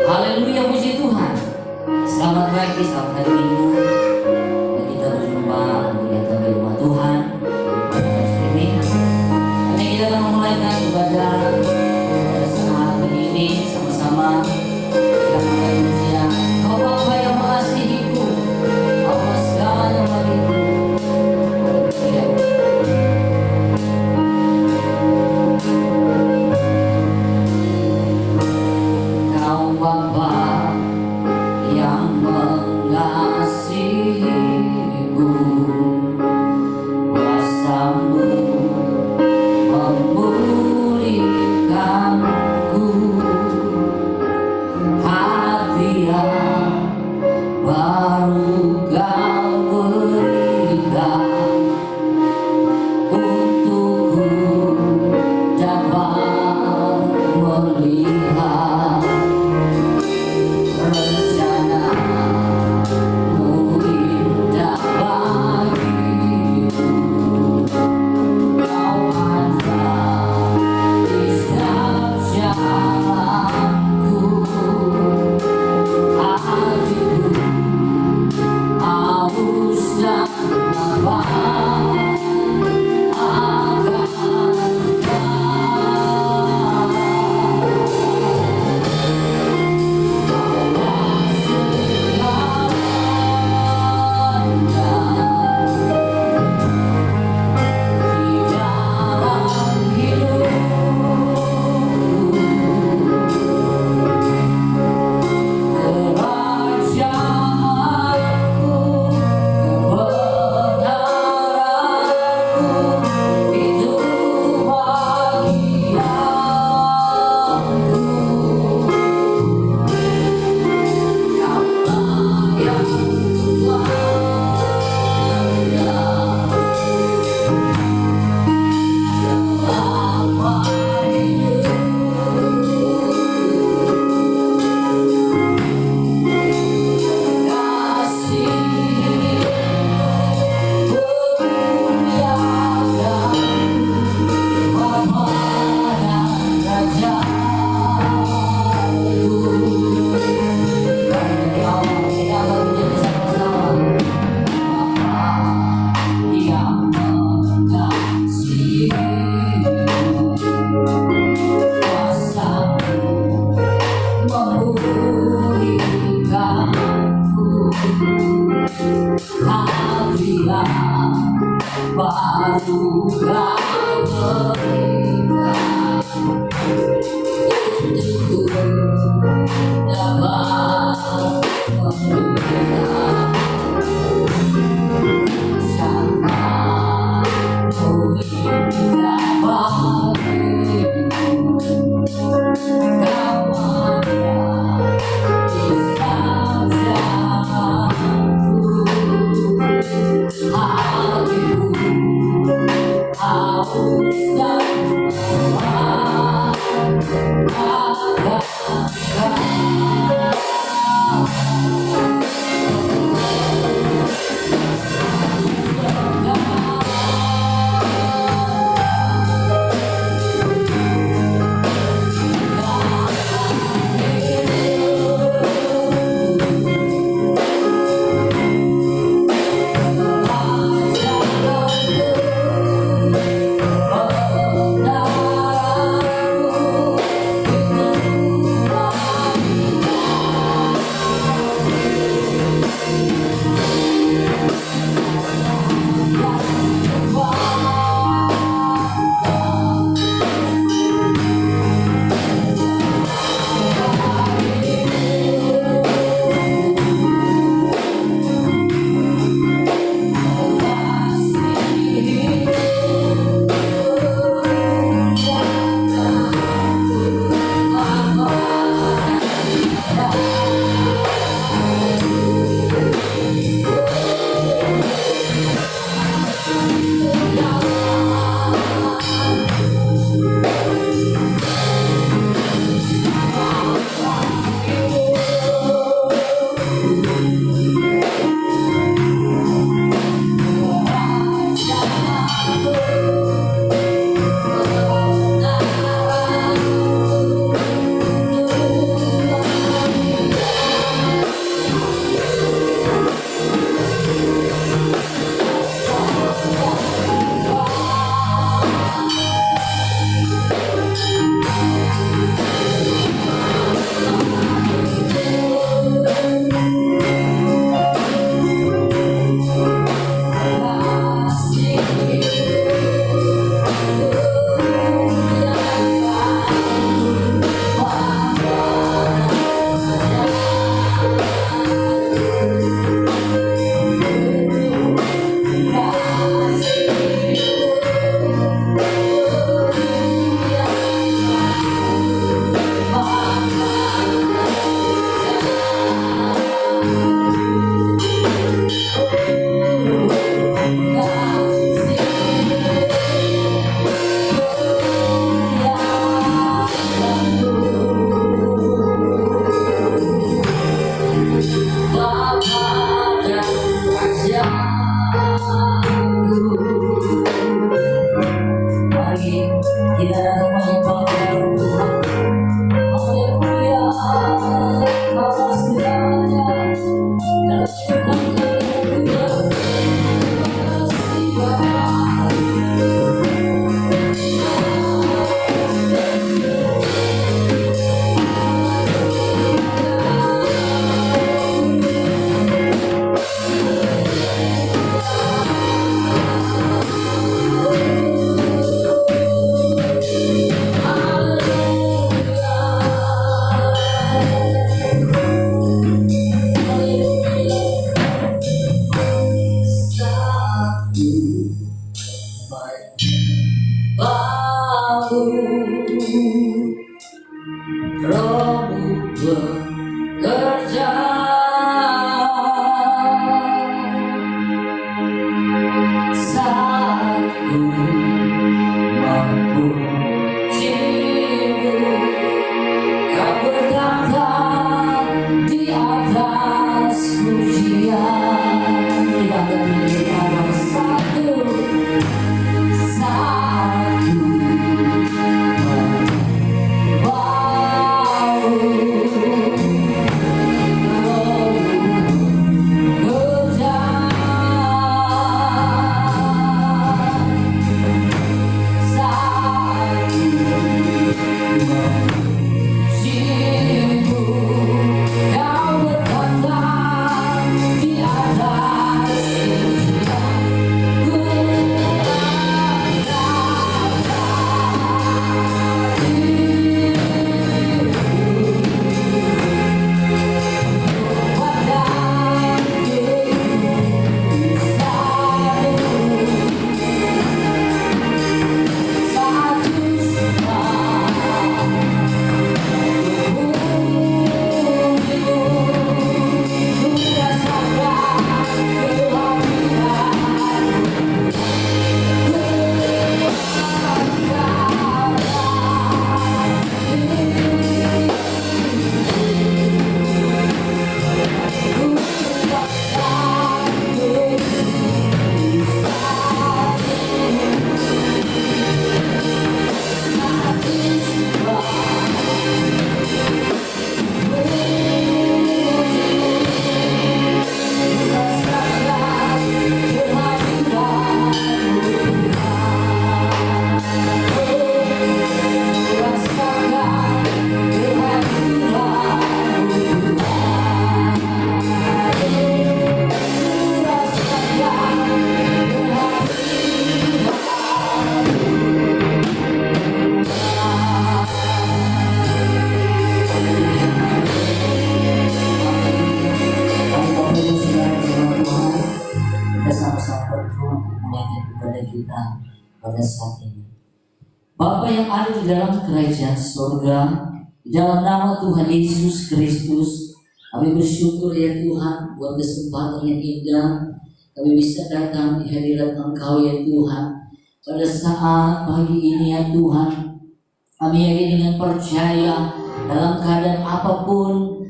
Haleluya, puji Tuhan. Selamat pagi, selamat hari Minggu. Kita berjumpa kegiatan di rumah Tuhan pada streaming. Dan kita akan memulaikan ibadah pada saat ini sama-sama. Kita akan pujian Kau Bapa yang mengasihiku, Allah segalanya bagiku. Kau Bapa yang mengasihiku, kuasa-Mu memulihkanku, hadiah baru Kau berikan untukku dapat melihat rencana-Mu indah bagiku. Kau ada di setiap jalanku, hatiku haus dan lapar akan baru Kau berikan untukku dapat melihat rencana-Mu indah bagiku. Kau ada di setiap jalanku, hatiku haus dan lapar bau rohmu bekerja. Saat ku memujimu, kau berkata di atas pujian. Kita berdiri pada satu. Saat ku membau rohmu bekerja. Saat ku memujimu, kau berkata di atas pujian. Ku sama-sama berdoa menaikkan kepada kita pada saat ini. Bapa yang ada di dalam kerajaan surga, di dalam nama Tuhan Yesus Kristus, kami bersyukur ya Tuhan buat kesempatan yang indah kami bisa datang di hadirat Engkau ya Tuhan. Pada saat pagi ini ya Tuhan, kami yakin dengan percaya dalam keadaan apapun,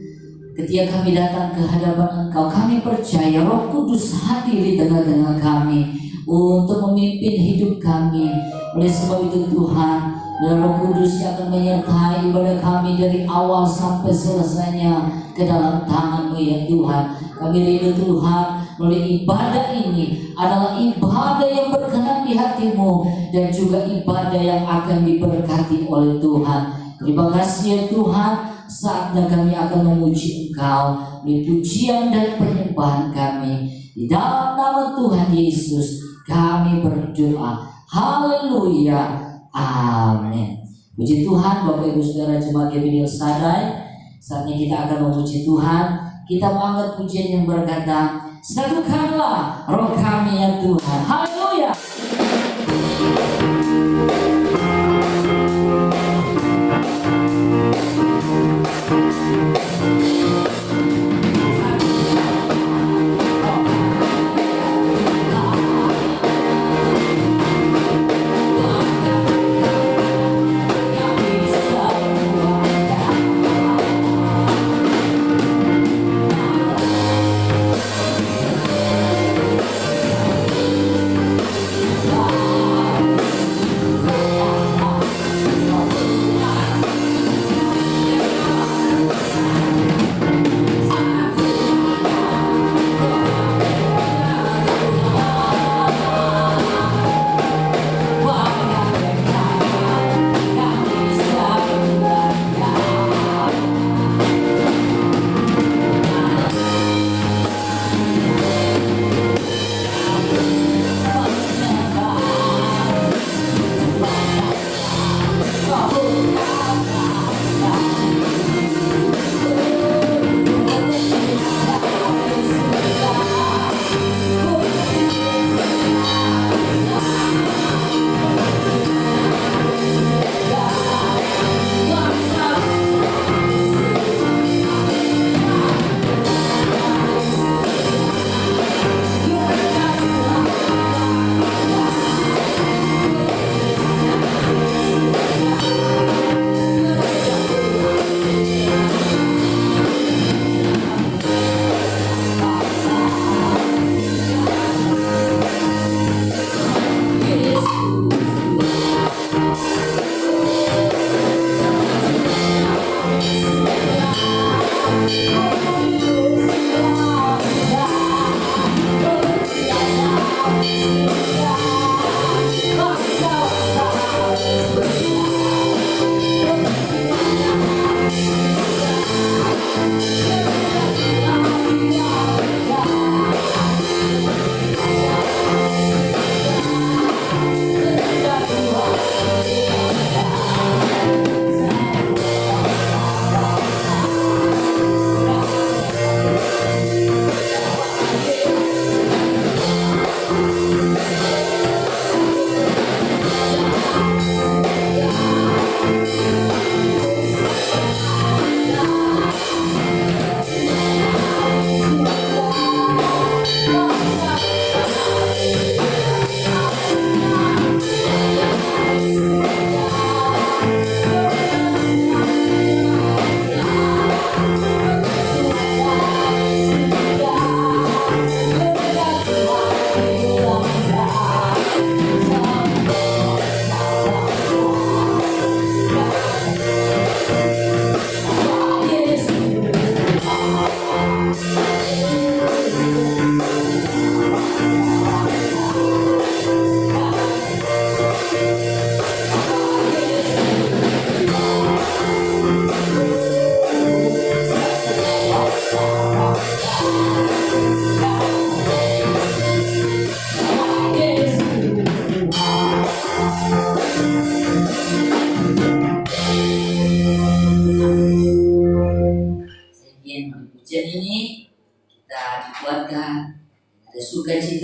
ketika kami datang ke hadapan Engkau, kami percaya Roh Kudus hadir di tengah-tengah kami untuk memimpin hidup kami. Oleh sebab itu Tuhan, dan Roh Kudus yang akan menyertai ibadah kami dari awal sampai selesainya ke dalam tangan-Mu ya Tuhan. Kami rindu Tuhan, melalui ibadah ini adalah ibadah yang berkenan di hati-Mu dan juga ibadah yang akan diberkati oleh Tuhan. Terima kasih ya Tuhan, saatnya kami akan memuji Engkau melalui pujian dan penyembahan kami. Di dalam nama Tuhan Yesus kami berdoa. Haleluya. Amin. Puji Tuhan Bapak Ibu Saudara Jemaat Gebinil Sadai. Saatnya kita akan memuji Tuhan. Kita mengangkat pujian yang berkata, satukanlah roh kami ya Tuhan. Haleluya.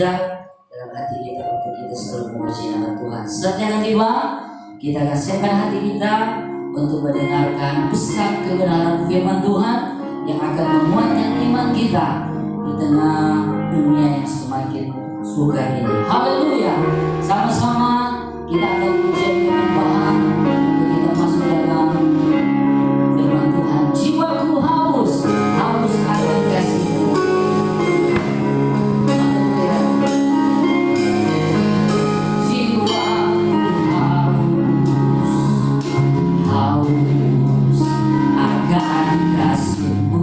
sukacita dalam hati kita untuk kita selalu memuji nama Tuhan. Saatnya nanti Bang, kita akan siapkan hati kita untuk mendengarkan pesan kebenaran firman Tuhan yang akan menguatkan iman kita di tengah dunia yang semakin sukar ini. Haleluya. Sama-sama kita akan pujian penyembahan untuk kita masuk dalam firman Tuhan. Jiwaku haus, haus akan kasih-Mu. Haleluya. Jiwaku haus akan kasih-Mu.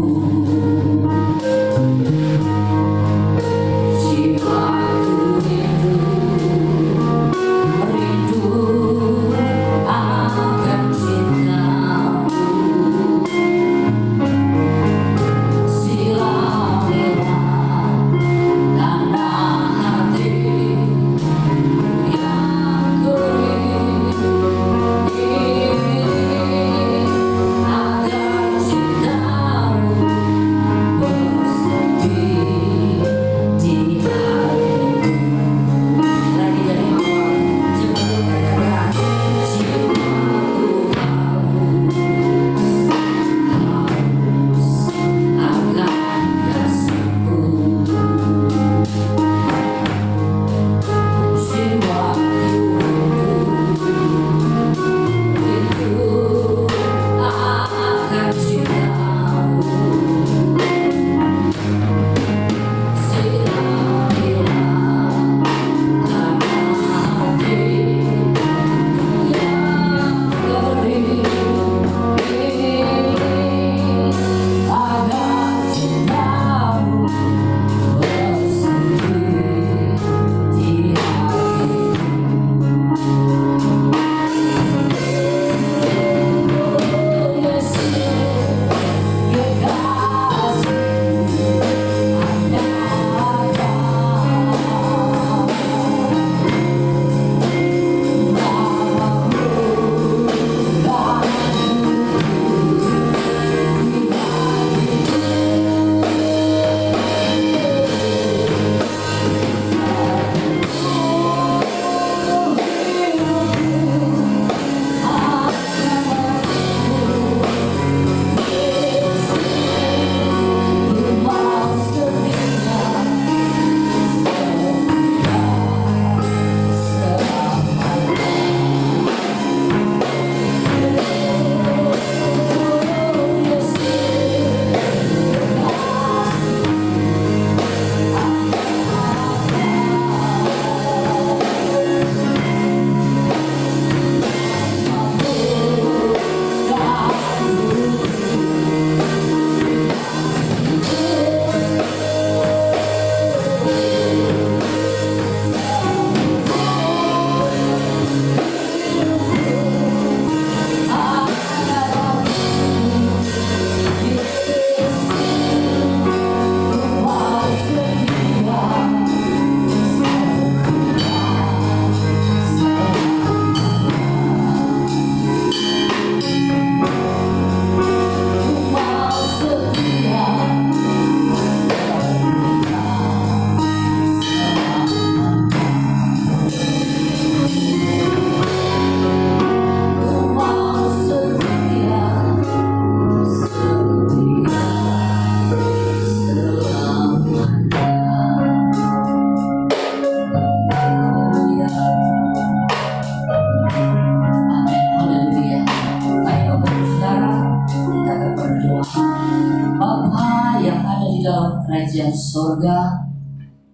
Kerajaan sorga,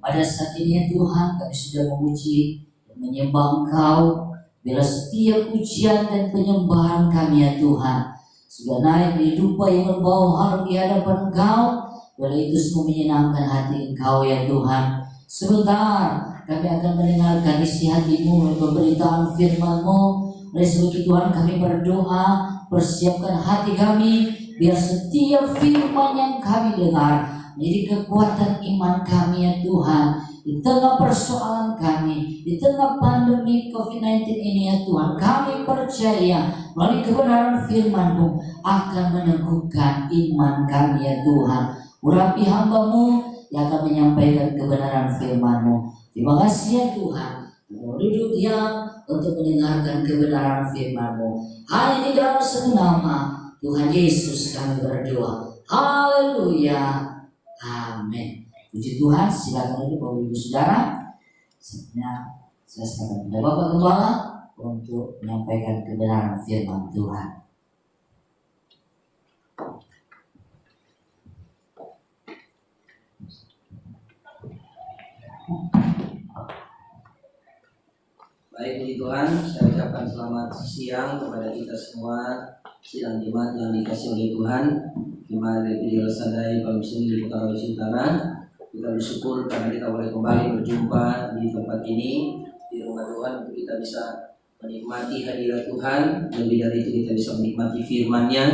pada saat ini ya Tuhan, kami sudah memuji dan menyembah Engkau. Bila setiap pujian dan penyembahan kami ya Tuhan sudah naik di dupa yang berbau harum di hadapan Engkau, bila itu semua menyenangkan hati Engkau ya Tuhan. Sebentar kami akan mendengarkan isi hati-Mu, pemberitaan firman-Mu. Oleh sebab itu Tuhan, kami berdoa, persiapkan hati kami biar setiap firman yang kami dengar menjadi kekuatan iman kami ya Tuhan. Di tengah persoalan kami, di tengah pandemi COVID-19 ini ya Tuhan, kami percaya melalui kebenaran firman-Mu akan meneguhkan iman kami ya Tuhan. Urapi hamba-Mu yang akan menyampaikan kebenaran firman-Mu. Terima kasih ya Tuhan. Mau duduk diam untuk mendengarkan kebenaran firman-Mu. Hanya di dalam satu nama Tuhan Yesus kami berdoa. Haleluya. Amin. Puji Tuhan. Silakan duduk Bapak Ibu Saudara. Sebenarnya saya serahkan kepada Bapak Gembala untuk menyampaikan kebenaran firman Tuhan. Baik, puji Tuhan, saya ucapkan selamat siang kepada kita semua sidang jemaat yang dikasih oleh Tuhan. Jemaat Gereja Sadai Palembang di Sulawesi Utara. Kita bersyukur karena kita boleh kembali berjumpa di tempat ini, di rumah Tuhan, untuk kita bisa menikmati hadirat Tuhan. Lebih dari itu kita bisa menikmati firman-Nya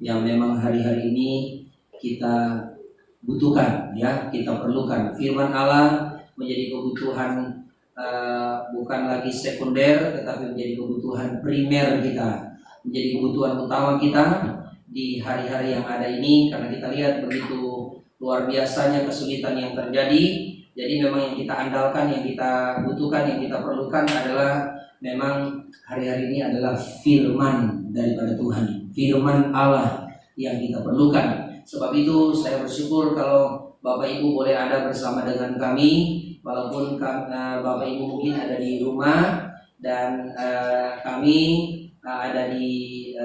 yang memang hari-hari ini kita butuhkan, ya, kita perlukan. Firman Allah menjadi kebutuhan bukan lagi sekunder, tetapi menjadi kebutuhan primer kita, menjadi kebutuhan utama kita di hari-hari yang ada ini. Karena kita lihat begitu luar biasanya kesulitan yang terjadi. Jadi memang yang kita andalkan, yang kita butuhkan, yang kita perlukan adalah memang hari-hari ini adalah firman daripada Tuhan, firman Allah yang kita perlukan. Sebab itu saya bersyukur kalau Bapak Ibu boleh ada bersama dengan kami. Walaupun Bapak Ibu mungkin ada di rumah dan kami ada di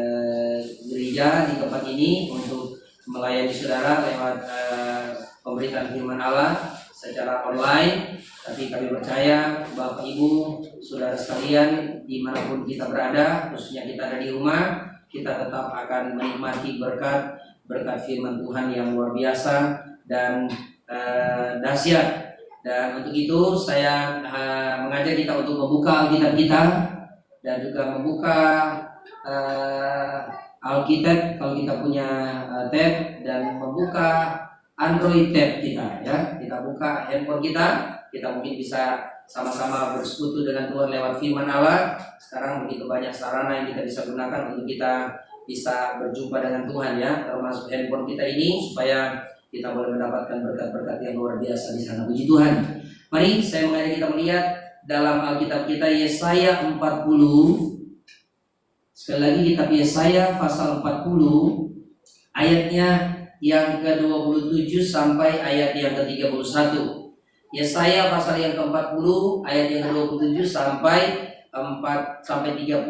gereja di tempat ini untuk melayani saudara lewat pemberitaan firman Allah secara online. Tapi kami percaya Bapak Ibu saudara sekalian dimanapun kita berada, khususnya kita ada di rumah, kita tetap akan menikmati berkat firman Tuhan yang luar biasa dan dahsyat. Dan untuk itu saya mengajak kita untuk membuka Alkitab kita dan juga membuka Alkitab kalau kita punya tab, dan membuka Android tab kita, ya. Kita buka handphone kita mungkin bisa sama-sama bersekutu dengan Tuhan lewat firman Allah. Sekarang begitu banyak sarana yang kita bisa gunakan untuk kita bisa berjumpa dengan Tuhan, ya, termasuk handphone kita ini, supaya kita boleh mendapatkan berkat-berkat yang luar biasa di sana. Puji Tuhan. Mari saya mengajak kita melihat dalam Alkitab kita Yesaya 40. Sekali lagi kitab Yesaya pasal 40 ayatnya yang ke-27 sampai ayat yang ke-31. Yesaya pasal yang ke-40 ayat yang ke-27 sampai 31,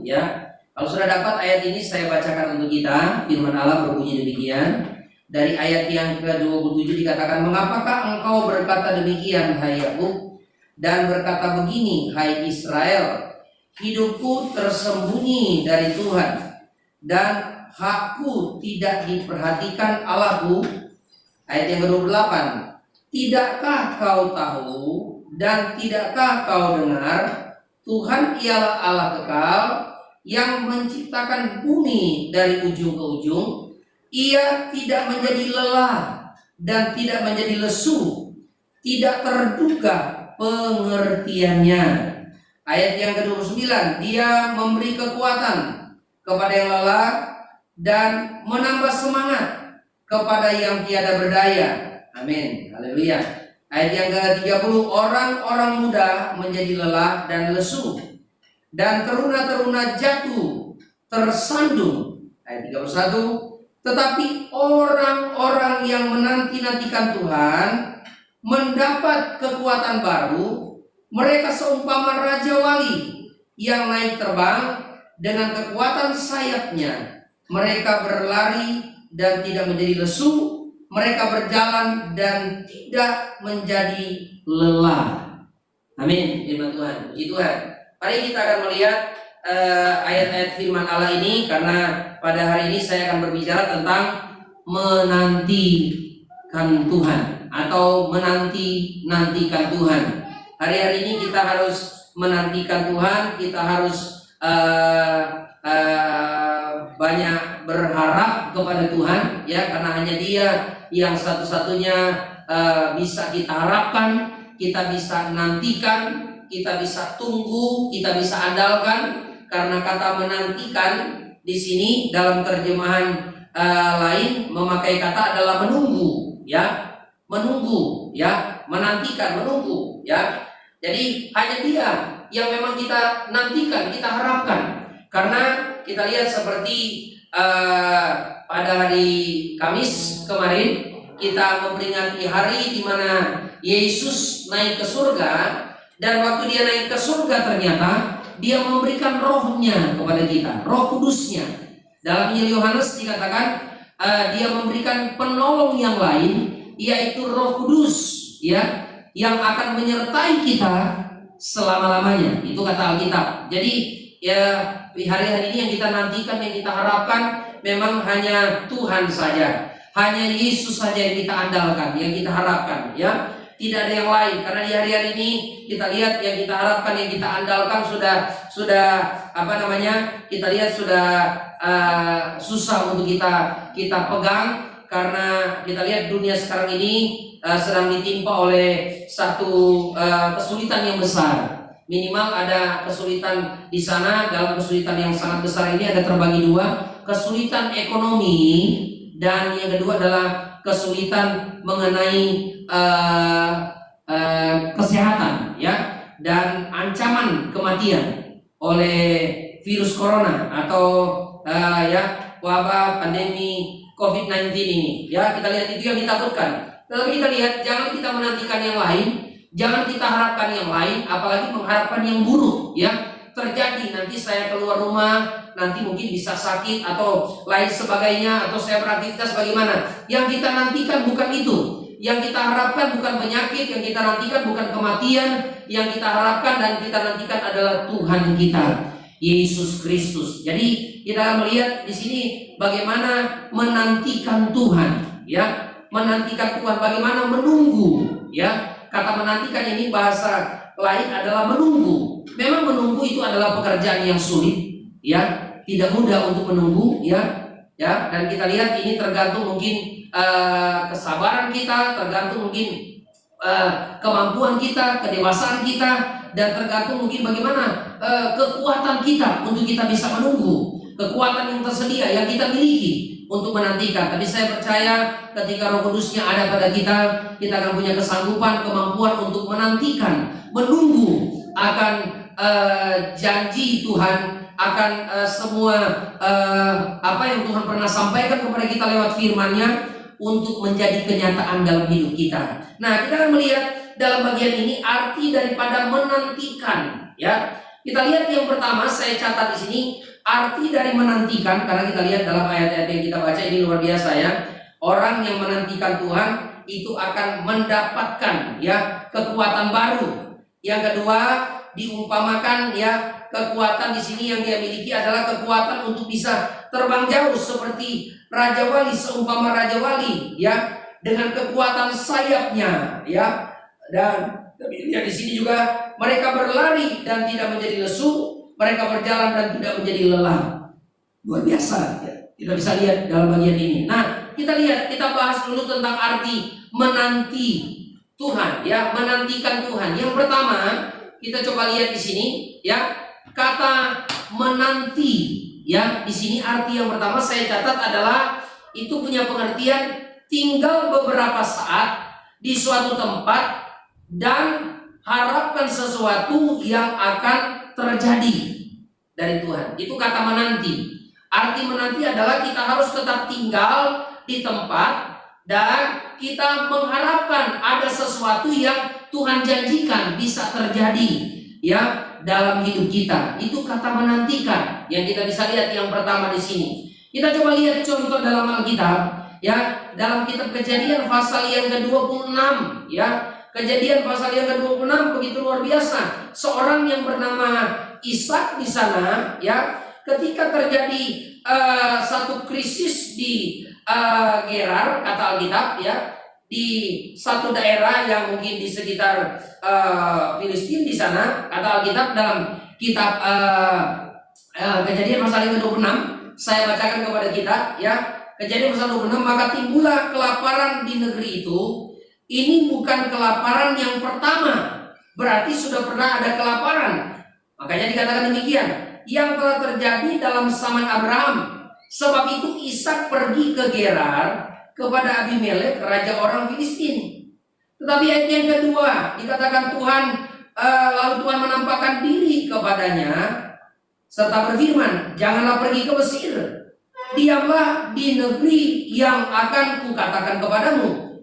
ya. Kalau sudah dapat ayat ini saya bacakan untuk kita. Firman Allah berbunyi demikian. Dari ayat yang ke-27 dikatakan, "Mengapakah engkau berkata demikian, hai Yakub, dan berkata begini, hai Israel? Hidupku tersembunyi dari Tuhan, dan hakku tidak diperhatikan Allahku." Ayat yang ke-28, "Tidakkah kau tahu dan tidakkah kau dengar? Tuhan ialah Allah kekal yang menciptakan bumi dari ujung ke ujung. Ia tidak menjadi lelah dan tidak menjadi lesu, tidak terduga pengertiannya." Ayat yang ke-29, "Dia memberi kekuatan kepada yang lelah dan menambah semangat kepada yang tiada berdaya." Amin. Haleluya. Ayat yang ke-30, "Orang-orang muda menjadi lelah dan lesu, dan teruna-teruna jatuh tersandung." Ayat 31, "Tetapi orang-orang yang menanti-nantikan Tuhan mendapat kekuatan baru. Mereka seumpama raja wali yang naik terbang dengan kekuatan sayapnya. Mereka berlari dan tidak menjadi lesu. Mereka berjalan dan tidak menjadi lelah." Amin. Firman Tuhan. Puji Tuhan. Mari kita akan melihat ayat-ayat firman Allah ini, karena pada hari ini saya akan berbicara tentang menantikan Tuhan atau menantikan Tuhan. Hari-hari ini kita harus menantikan Tuhan, kita harus banyak berharap kepada Tuhan, ya, karena hanya Dia yang satu-satunya bisa kita harapkan, kita bisa nantikan, kita bisa tunggu, kita bisa andalkan. Karena kata menantikan di sini dalam terjemahan lain memakai kata adalah menunggu, ya. menunggu, ya, menantikan, menunggu, ya. Jadi hanya Dia yang memang kita nantikan, kita harapkan. Karena kita lihat seperti pada hari Kamis kemarin kita memperingati hari di mana Yesus naik ke surga, dan waktu Dia naik ke surga ternyata Dia memberikan rohnya kepada kita, Roh Kudusnya. Dalam Injil Yohanes dikatakan Dia memberikan penolong yang lain, yaitu Roh Kudus, ya, yang akan menyertai kita selama-lamanya. Itu kata Alkitab. Jadi ya, hari-hari ini yang kita nantikan, yang kita harapkan memang hanya Tuhan saja, hanya Yesus saja yang kita andalkan, yang kita harapkan, ya. Tidak ada yang lain, karena di hari-hari ini kita lihat yang kita harapkan, yang kita andalkan sudah apa namanya? Kita lihat sudah susah untuk kita pegang, karena kita lihat dunia sekarang ini sedang ditimpa oleh satu kesulitan yang besar. Minimal ada kesulitan di sana. Dalam kesulitan yang sangat besar ini ada terbagi dua: kesulitan ekonomi, dan yang kedua adalah kesulitan mengenai kesehatan, ya, dan ancaman kematian oleh virus corona atau ya, wabah pandemi COVID-19 ini. Ya, kita lihat itu yang ditakutkan. Tetapi kita lihat, jangan kita menantikan yang lain, jangan kita harapkan yang lain, apalagi mengharapkan yang buruk, ya. Terjadi nanti saya keluar rumah, nanti mungkin bisa sakit atau lain sebagainya, atau saya beraktivitas bagaimana. Yang kita nantikan bukan itu. Yang kita harapkan bukan penyakit, yang kita nantikan bukan kematian. Yang kita harapkan dan kita nantikan adalah Tuhan kita, Yesus Kristus. Jadi kita akan melihat di sini bagaimana menantikan Tuhan, ya. Menantikan Tuhan, bagaimana menunggu, ya. Kata menantikan ini bahasa lain adalah menunggu. Memang menunggu itu adalah pekerjaan yang sulit, ya. Tidak mudah untuk menunggu, ya. Ya, dan kita lihat ini tergantung mungkin kesabaran kita, tergantung mungkin kemampuan kita, kedewasaan kita, dan tergantung mungkin bagaimana kekuatan kita untuk kita bisa menunggu, kekuatan yang tersedia yang kita miliki untuk menantikan. Tapi saya percaya ketika Roh Kudusnya ada pada kita, kita akan punya kesanggupan, kemampuan untuk menantikan, menunggu akan janji Tuhan, akan semua apa yang Tuhan pernah sampaikan kepada kita lewat firman-Nya untuk menjadi kenyataan dalam hidup kita. Nah, kita akan melihat dalam bagian ini arti daripada menantikan, ya. Kita lihat yang pertama, saya catat di sini arti dari menantikan, karena kita lihat dalam ayat-ayat yang kita baca ini luar biasa, ya. Orang yang menantikan Tuhan itu akan mendapatkan, ya, kekuatan baru. Yang kedua, diumpamakan, ya, kekuatan di sini yang dia miliki adalah kekuatan untuk bisa terbang jauh seperti Raja Wali, seumpama Raja Wali, ya, dengan kekuatan sayapnya, ya. Dan lihat di sini juga mereka berlari dan tidak menjadi lesu, mereka berjalan dan tidak menjadi lelah. Luar biasa, ya. Kita bisa lihat dalam bagian ini. Nah, kita lihat, kita bahas dulu tentang arti menanti Tuhan, ya, menantikan Tuhan. Yang pertama, kita coba lihat di sini, ya, kata menanti, ya. Di sini arti yang pertama saya catat adalah itu punya pengertian tinggal beberapa saat di suatu tempat dan harapkan sesuatu yang akan terjadi dari Tuhan. Itu kata menanti. Arti menanti adalah kita harus tetap tinggal di tempat dan kita mengharapkan ada sesuatu yang Tuhan janjikan bisa terjadi, ya, dalam hidup kita. Itu kata menantikan yang kita bisa lihat yang pertama di sini. Kita coba lihat contoh dalam Alkitab, ya, dalam kitab Kejadian pasal yang ke-26, ya. Kejadian pasal yang ke-26 begitu luar biasa. Seorang yang bernama Ishak di sana, ya, ketika terjadi satu krisis di Gerar, kata Alkitab, ya, di satu daerah yang mungkin di sekitar Filistin di sana, kata Alkitab dalam kitab Kejadian pasal yang ke-26, saya bacakan kepada kita, ya. Kejadian pasal 26, maka timbullah kelaparan di negeri itu. Ini bukan kelaparan yang pertama, berarti sudah pernah ada kelaparan. Makanya dikatakan demikian, yang telah terjadi dalam zaman Abraham. Sebab itu Ishak pergi ke Gerar kepada Abimelek, raja orang Filistin. Tetapi ayat yang kedua dikatakan Tuhan, lalu Tuhan menampakkan diri kepadanya serta berfirman, janganlah pergi ke Mesir, diamlah di negeri yang akan kukatakan kepadamu,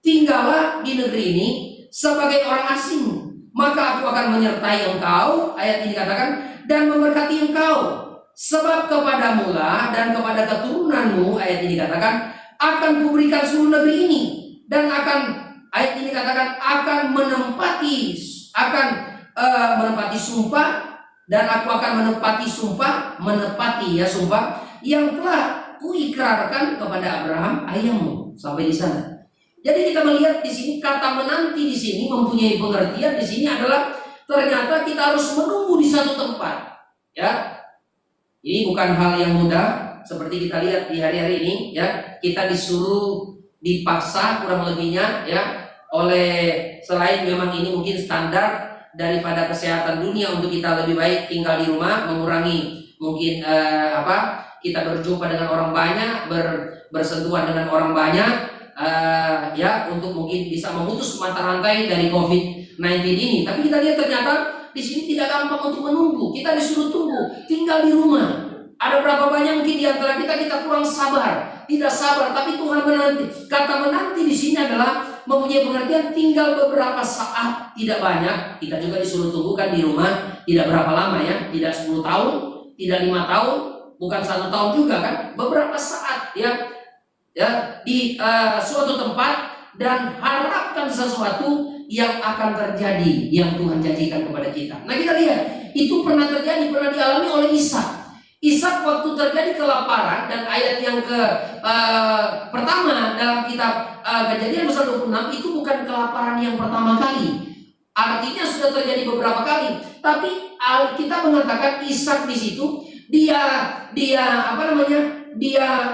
tinggallah di negeri ini sebagai orang asing, maka aku akan menyertai engkau, ayat ini dikatakan, dan memberkati engkau, sebab kepadamu lah dan kepada keturunanmu, ayat ini dikatakan, akan kuberikan seluruh negeri ini, dan akan, ayat ini dikatakan, akan menempati sumpah, dan aku akan menepati sumpah yang telah kuikrarkan kepada Abraham ayahmu. Sampai di sana. Jadi kita melihat di sini kata menanti di sini mempunyai pengertian di sini adalah ternyata kita harus menunggu di satu tempat. Ya, ini bukan hal yang mudah seperti kita lihat di hari-hari ini. Ya, kita disuruh dipaksa kurang lebihnya ya oleh, selain memang ini mungkin standar daripada kesehatan dunia untuk kita lebih baik tinggal di rumah, mengurangi mungkin kita berjumpa dengan orang banyak, bersentuhan dengan orang banyak, ya untuk mungkin bisa memutus mata rantai dari COVID-19 ini. Tapi kita lihat ternyata di sini tidak gampang untuk menunggu. Kita disuruh tunggu, tinggal di rumah. Ada berapa banyak mungkin di antara kita kurang sabar, tidak sabar, tapi Tuhan menanti. Kata menanti di sini adalah mempunyai pengertian tinggal beberapa saat, tidak banyak. Kita juga disuruh tunggu kan di rumah, tidak berapa lama ya, tidak 10 tahun, tidak 5 tahun, bukan 1 tahun juga kan, beberapa saat ya di suatu tempat, dan harapkan sesuatu yang akan terjadi yang Tuhan janjikan kepada kita. Nah kita lihat itu pernah terjadi, pernah dialami oleh Ishak. Ishak waktu terjadi kelaparan, dan ayat yang pertama dalam kitab Kejadian pasal 26 itu bukan kelaparan yang pertama kali. Artinya sudah terjadi beberapa kali. Tapi Alkitab mengatakan Ishak di situ dia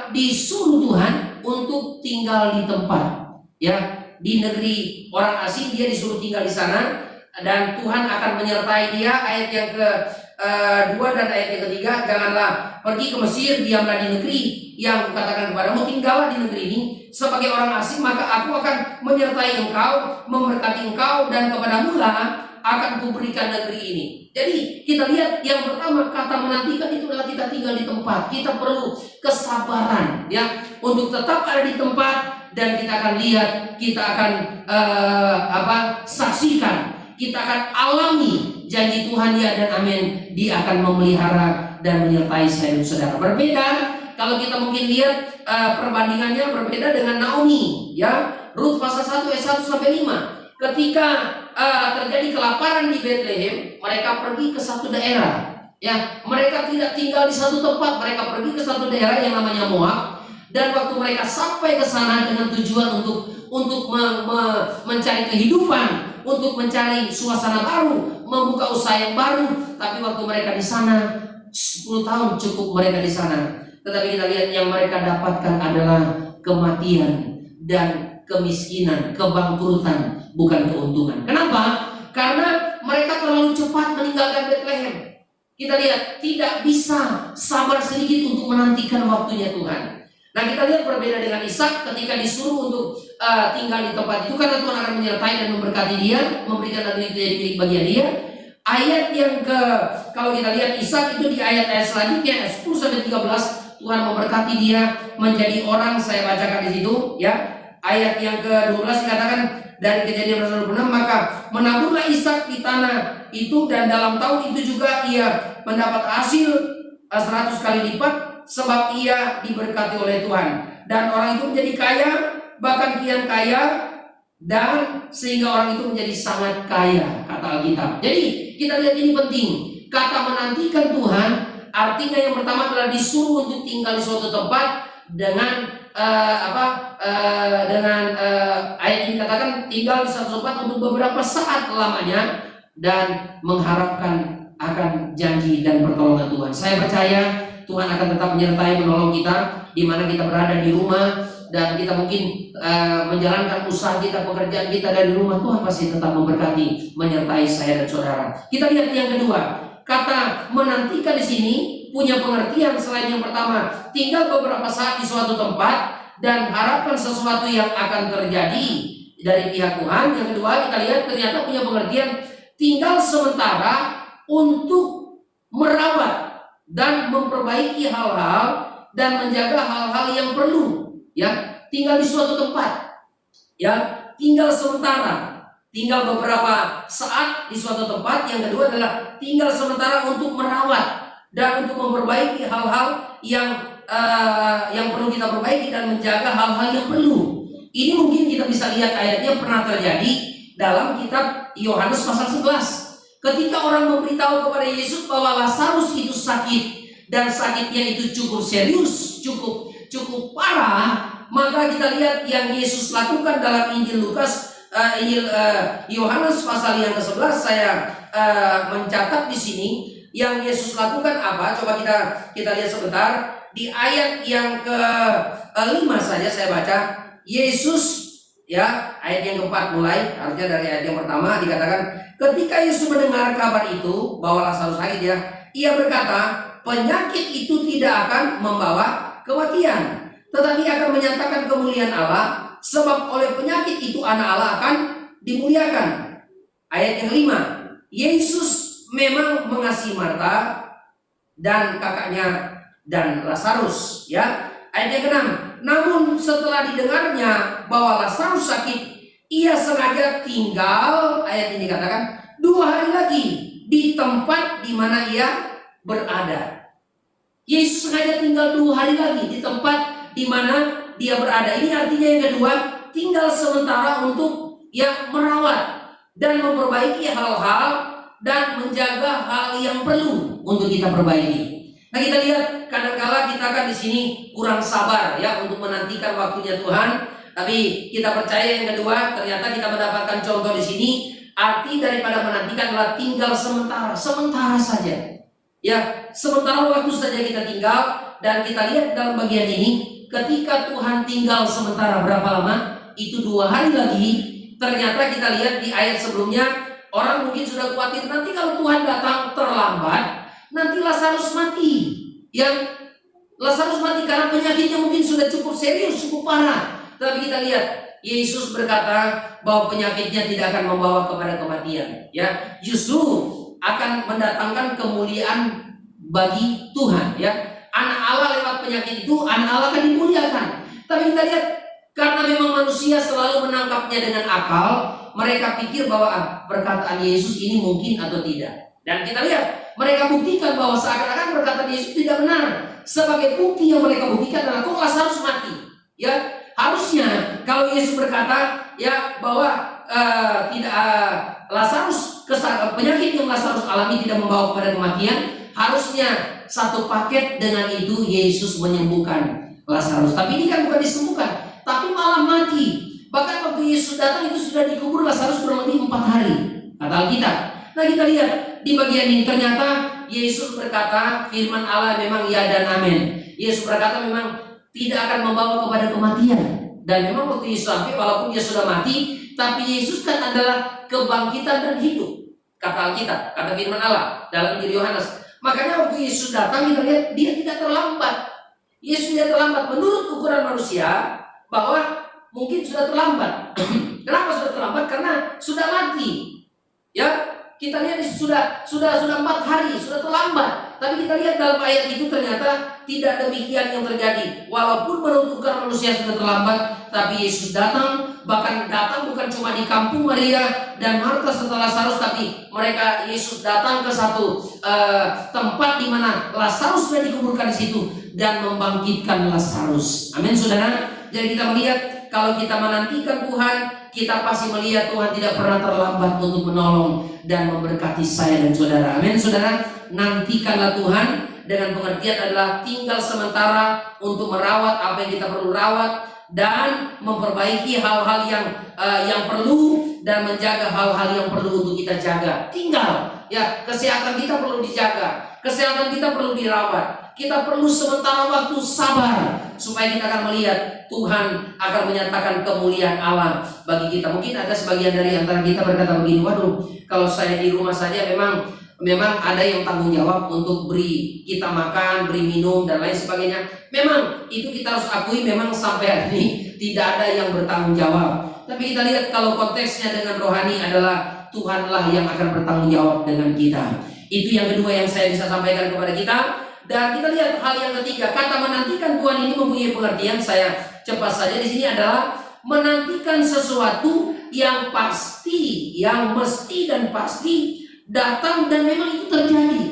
disuruh Tuhan untuk tinggal di tempat ya, di negeri orang asing. Dia disuruh tinggal di sana, dan Tuhan akan menyertai dia. Ayat yang ke-2 dan ayat yang ketiga, janganlah pergi ke Mesir, diamlah di negeri yang kukatakan kepadamu, tinggallah di negeri ini sebagai orang asing, maka aku akan menyertai engkau, memberkati engkau, dan kepadamu lah akan kuberikan negeri ini. Jadi kita lihat yang pertama, kata menantikan itu adalah kita tinggal di tempat. Kita perlu kesabaran ya untuk tetap ada di tempat, dan kita akan lihat, kita akan saksikan, kita akan alami janji Tuhan ya dan amin. Dia akan memelihara dan menyertai saya dan saudara. Berbeda kalau kita mungkin lihat perbandingannya berbeda dengan Naomi ya, Rut pasal 1 ayat 1 sampai 5. Ketika terjadi kelaparan di Bethlehem, mereka pergi ke satu daerah ya. Mereka tidak tinggal di satu tempat, mereka pergi ke satu daerah yang namanya Moab. Dan waktu mereka sampai ke sana dengan tujuan untuk mencari kehidupan, untuk mencari suasana baru, membuka usaha yang baru. Tapi waktu mereka di sana 10 tahun cukup mereka di sana. Tetapi kita lihat yang mereka dapatkan adalah kematian dan kemiskinan, kebangkrutan, bukan keuntungan. Kenapa? Karena mereka terlalu cepat meninggalkan Bethlehem. Kita lihat tidak bisa sabar sedikit untuk menantikan waktunya Tuhan. Nah kita lihat berbeda dengan Ishak ketika disuruh untuk tinggal di tempat itu, karena Tuhan akan menyertai dan memberkati dia, memberikan negeri itu jadi milik bagian dia. Ayat yang kalau kita lihat Ishak itu di ayat-ayat selanjutnya 10 sampai 13, Tuhan memberkati dia menjadi orang. Saya bacakan di situ ya. Ayat yang ke-12 dikatakan dari Kejadian pasal 26, maka menaburlah Ishak di tanah itu, dan dalam tahun itu juga ia mendapat hasil 100 kali lipat, sebab ia diberkati oleh Tuhan. Dan orang itu menjadi kaya, bahkan kian kaya, dan sehingga orang itu menjadi sangat kaya, kata Alkitab. Jadi kita lihat ini penting. Kata menantikan Tuhan artinya yang pertama adalah disuruh untuk tinggal di suatu tempat dengan ayat ini katakan tinggal di satu tempat untuk beberapa saat lamanya, dan mengharapkan akan janji dan pertolongan Tuhan. Saya percaya Tuhan akan tetap menyertai, menolong kita di mana kita berada di rumah, dan kita mungkin menjalankan usaha kita, pekerjaan kita dari rumah. Tuhan pasti tetap memberkati, menyertai saya dan saudara. Kita lihat yang kedua, kata menantikan di sini punya pengertian selain yang pertama, tinggal beberapa saat di suatu tempat dan harapkan sesuatu yang akan terjadi. dari pihak Tuhan. Yang kedua, kita lihat ternyata punya pengertian tinggal sementara untuk merawat dan memperbaiki hal-hal dan menjaga hal-hal yang perlu, ya. Tinggal di suatu tempat, ya, tinggal sementara, tinggal beberapa saat di suatu tempat. Yang kedua adalah tinggal sementara untuk merawat dan untuk memperbaiki hal-hal yang perlu kita perbaiki dan menjaga hal-hal yang perlu. Ini mungkin kita bisa lihat ayatnya pernah terjadi dalam kitab Yohanes pasal 11. Ketika orang memberitahu kepada Yesus bahwa Lazarus itu sakit dan sakitnya itu cukup serius, cukup parah, maka kita lihat yang Yesus lakukan dalam Injil Yohanes pasal yang ke-11. Saya mencatat di sini yang Yesus lakukan apa? Coba kita lihat sebentar di ayat yang ke-5 saja saya baca. Yesus, ya, ayat yang ke-4 mulai, artinya dari ayat yang pertama dikatakan, ketika Yesus mendengar kabar itu bahwa Lazarus sakit, ya, ia berkata, penyakit itu tidak akan membawa kematian, tetapi akan menyatakan kemuliaan Allah, sebab oleh penyakit itu anak Allah akan dimuliakan. Ayat yang 5, Yesus memang mengasihi Marta dan kakaknya dan Lazarus, ya. Ayat yang ke-6, namun setelah didengarnya bahwa Lazarus sakit, ia sengaja tinggal, ayat ini katakan, 2 hari lagi di tempat di mana ia berada. Yesus sengaja tinggal 2 hari lagi di tempat di mana dia berada. Ini artinya yang kedua, tinggal sementara untuk yang merawat dan memperbaiki hal-hal dan menjaga hal yang perlu untuk kita perbaiki. Nah, kita lihat kadang-kala kita kan di sini kurang sabar, ya, untuk menantikan waktunya Tuhan. Tapi kita percaya yang kedua, ternyata kita mendapatkan contoh di sini. Arti daripada menantikan adalah tinggal sementara saja. Ya, sementara waktu saja kita tinggal. Dan kita lihat dalam bagian ini, ketika Tuhan tinggal sementara berapa lama? Itu 2 hari lagi. Ternyata kita lihat di ayat sebelumnya, orang mungkin sudah khawatir nanti kalau Tuhan datang terlambat, nanti Lazarus mati. Yang Lazarus mati karena penyakitnya mungkin sudah cukup serius, cukup parah. Tapi kita lihat Yesus berkata bahwa penyakitnya tidak akan membawa kepada kematian, ya, justru akan mendatangkan kemuliaan bagi Tuhan, ya. Anak Allah lewat penyakit itu, anak Allah akan dimuliakan. Tapi kita lihat karena memang manusia selalu menangkapnya dengan akal, mereka pikir bahwa perkataan Yesus ini mungkin atau tidak. Dan kita lihat mereka buktikan bahwa seakan-akan perkataan Yesus tidak benar. Sebagai bukti yang mereka buktikan adalah kok Lazarus mati, ya. Harusnya kalau Yesus berkata, ya, bahwa Lazarus penyakit yang Lazarus alami tidak membawa kepada kematian, harusnya satu paket dengan itu Yesus menyembuhkan Lazarus. Tapi ini kan bukan disembuhkan, tapi malah mati. Bahkan waktu Yesus datang itu sudah dikubur Lazarus kurang lebih 4 hari, kata Alkitab. Nah, kita lihat di bagian ini ternyata Yesus berkata, firman Allah memang ya dan amin. Yesus berkata memang tidak akan membawa kepada kematian. Dan memang waktu Yesus sampai, walaupun dia sudah mati, tapi Yesus kan adalah kebangkitan dan hidup, kata Alkitab, kata firman Allah dalam Injil Yohanes. Makanya waktu Yesus datang, kita lihat dia tidak terlambat. Yesus tidak terlambat menurut ukuran manusia, bahwa mungkin sudah terlambat. Kenapa sudah terlambat? Karena sudah mati, ya. Kita lihat sudah 4 hari, sudah terlambat. Tapi kita lihat dalam ayat itu ternyata tidak demikian yang terjadi. Walaupun menurut ukuran manusia sudah terlambat, tapi Yesus datang. Bahkan datang bukan cuma di kampung Maria dan Marta serta Lazarus, tapi Yesus datang ke satu tempat di mana Lazarus sudah dikuburkan di situ dan membangkitkan Lazarus. Amin, saudara. Jadi kita melihat kalau kita menantikan Tuhan, kita pasti melihat Tuhan tidak pernah terlambat untuk menolong dan memberkati saya dan saudara. Amin, saudara. Nantikanlah Tuhan dengan pengertian adalah tinggal sementara untuk merawat apa yang kita perlu rawat dan memperbaiki hal-hal yang perlu dan menjaga hal-hal yang perlu untuk kita jaga. Tinggal, ya, kesehatan kita perlu dijaga, kesehatan kita perlu dirawat. Kita perlu sementara waktu sabar supaya kita akan melihat Tuhan akan menyatakan kemuliaan Allah bagi kita. Mungkin ada sebagian dari antara kita berkata begini, waduh, kalau saya di rumah saja memang ada yang tanggung jawab untuk beri kita makan, beri minum dan lain sebagainya. Memang itu kita harus akui, memang sampai hari ini tidak ada yang bertanggung jawab. Tapi kita lihat kalau konteksnya dengan rohani adalah Tuhanlah yang akan bertanggung jawab dengan kita. Itu yang kedua yang saya bisa sampaikan kepada kita. Dan kita lihat hal yang ketiga, kata menantikan Tuhan ini mempunyai pengertian, saya cepat saja di sini, adalah menantikan sesuatu yang pasti, yang mesti dan pasti datang dan memang itu terjadi.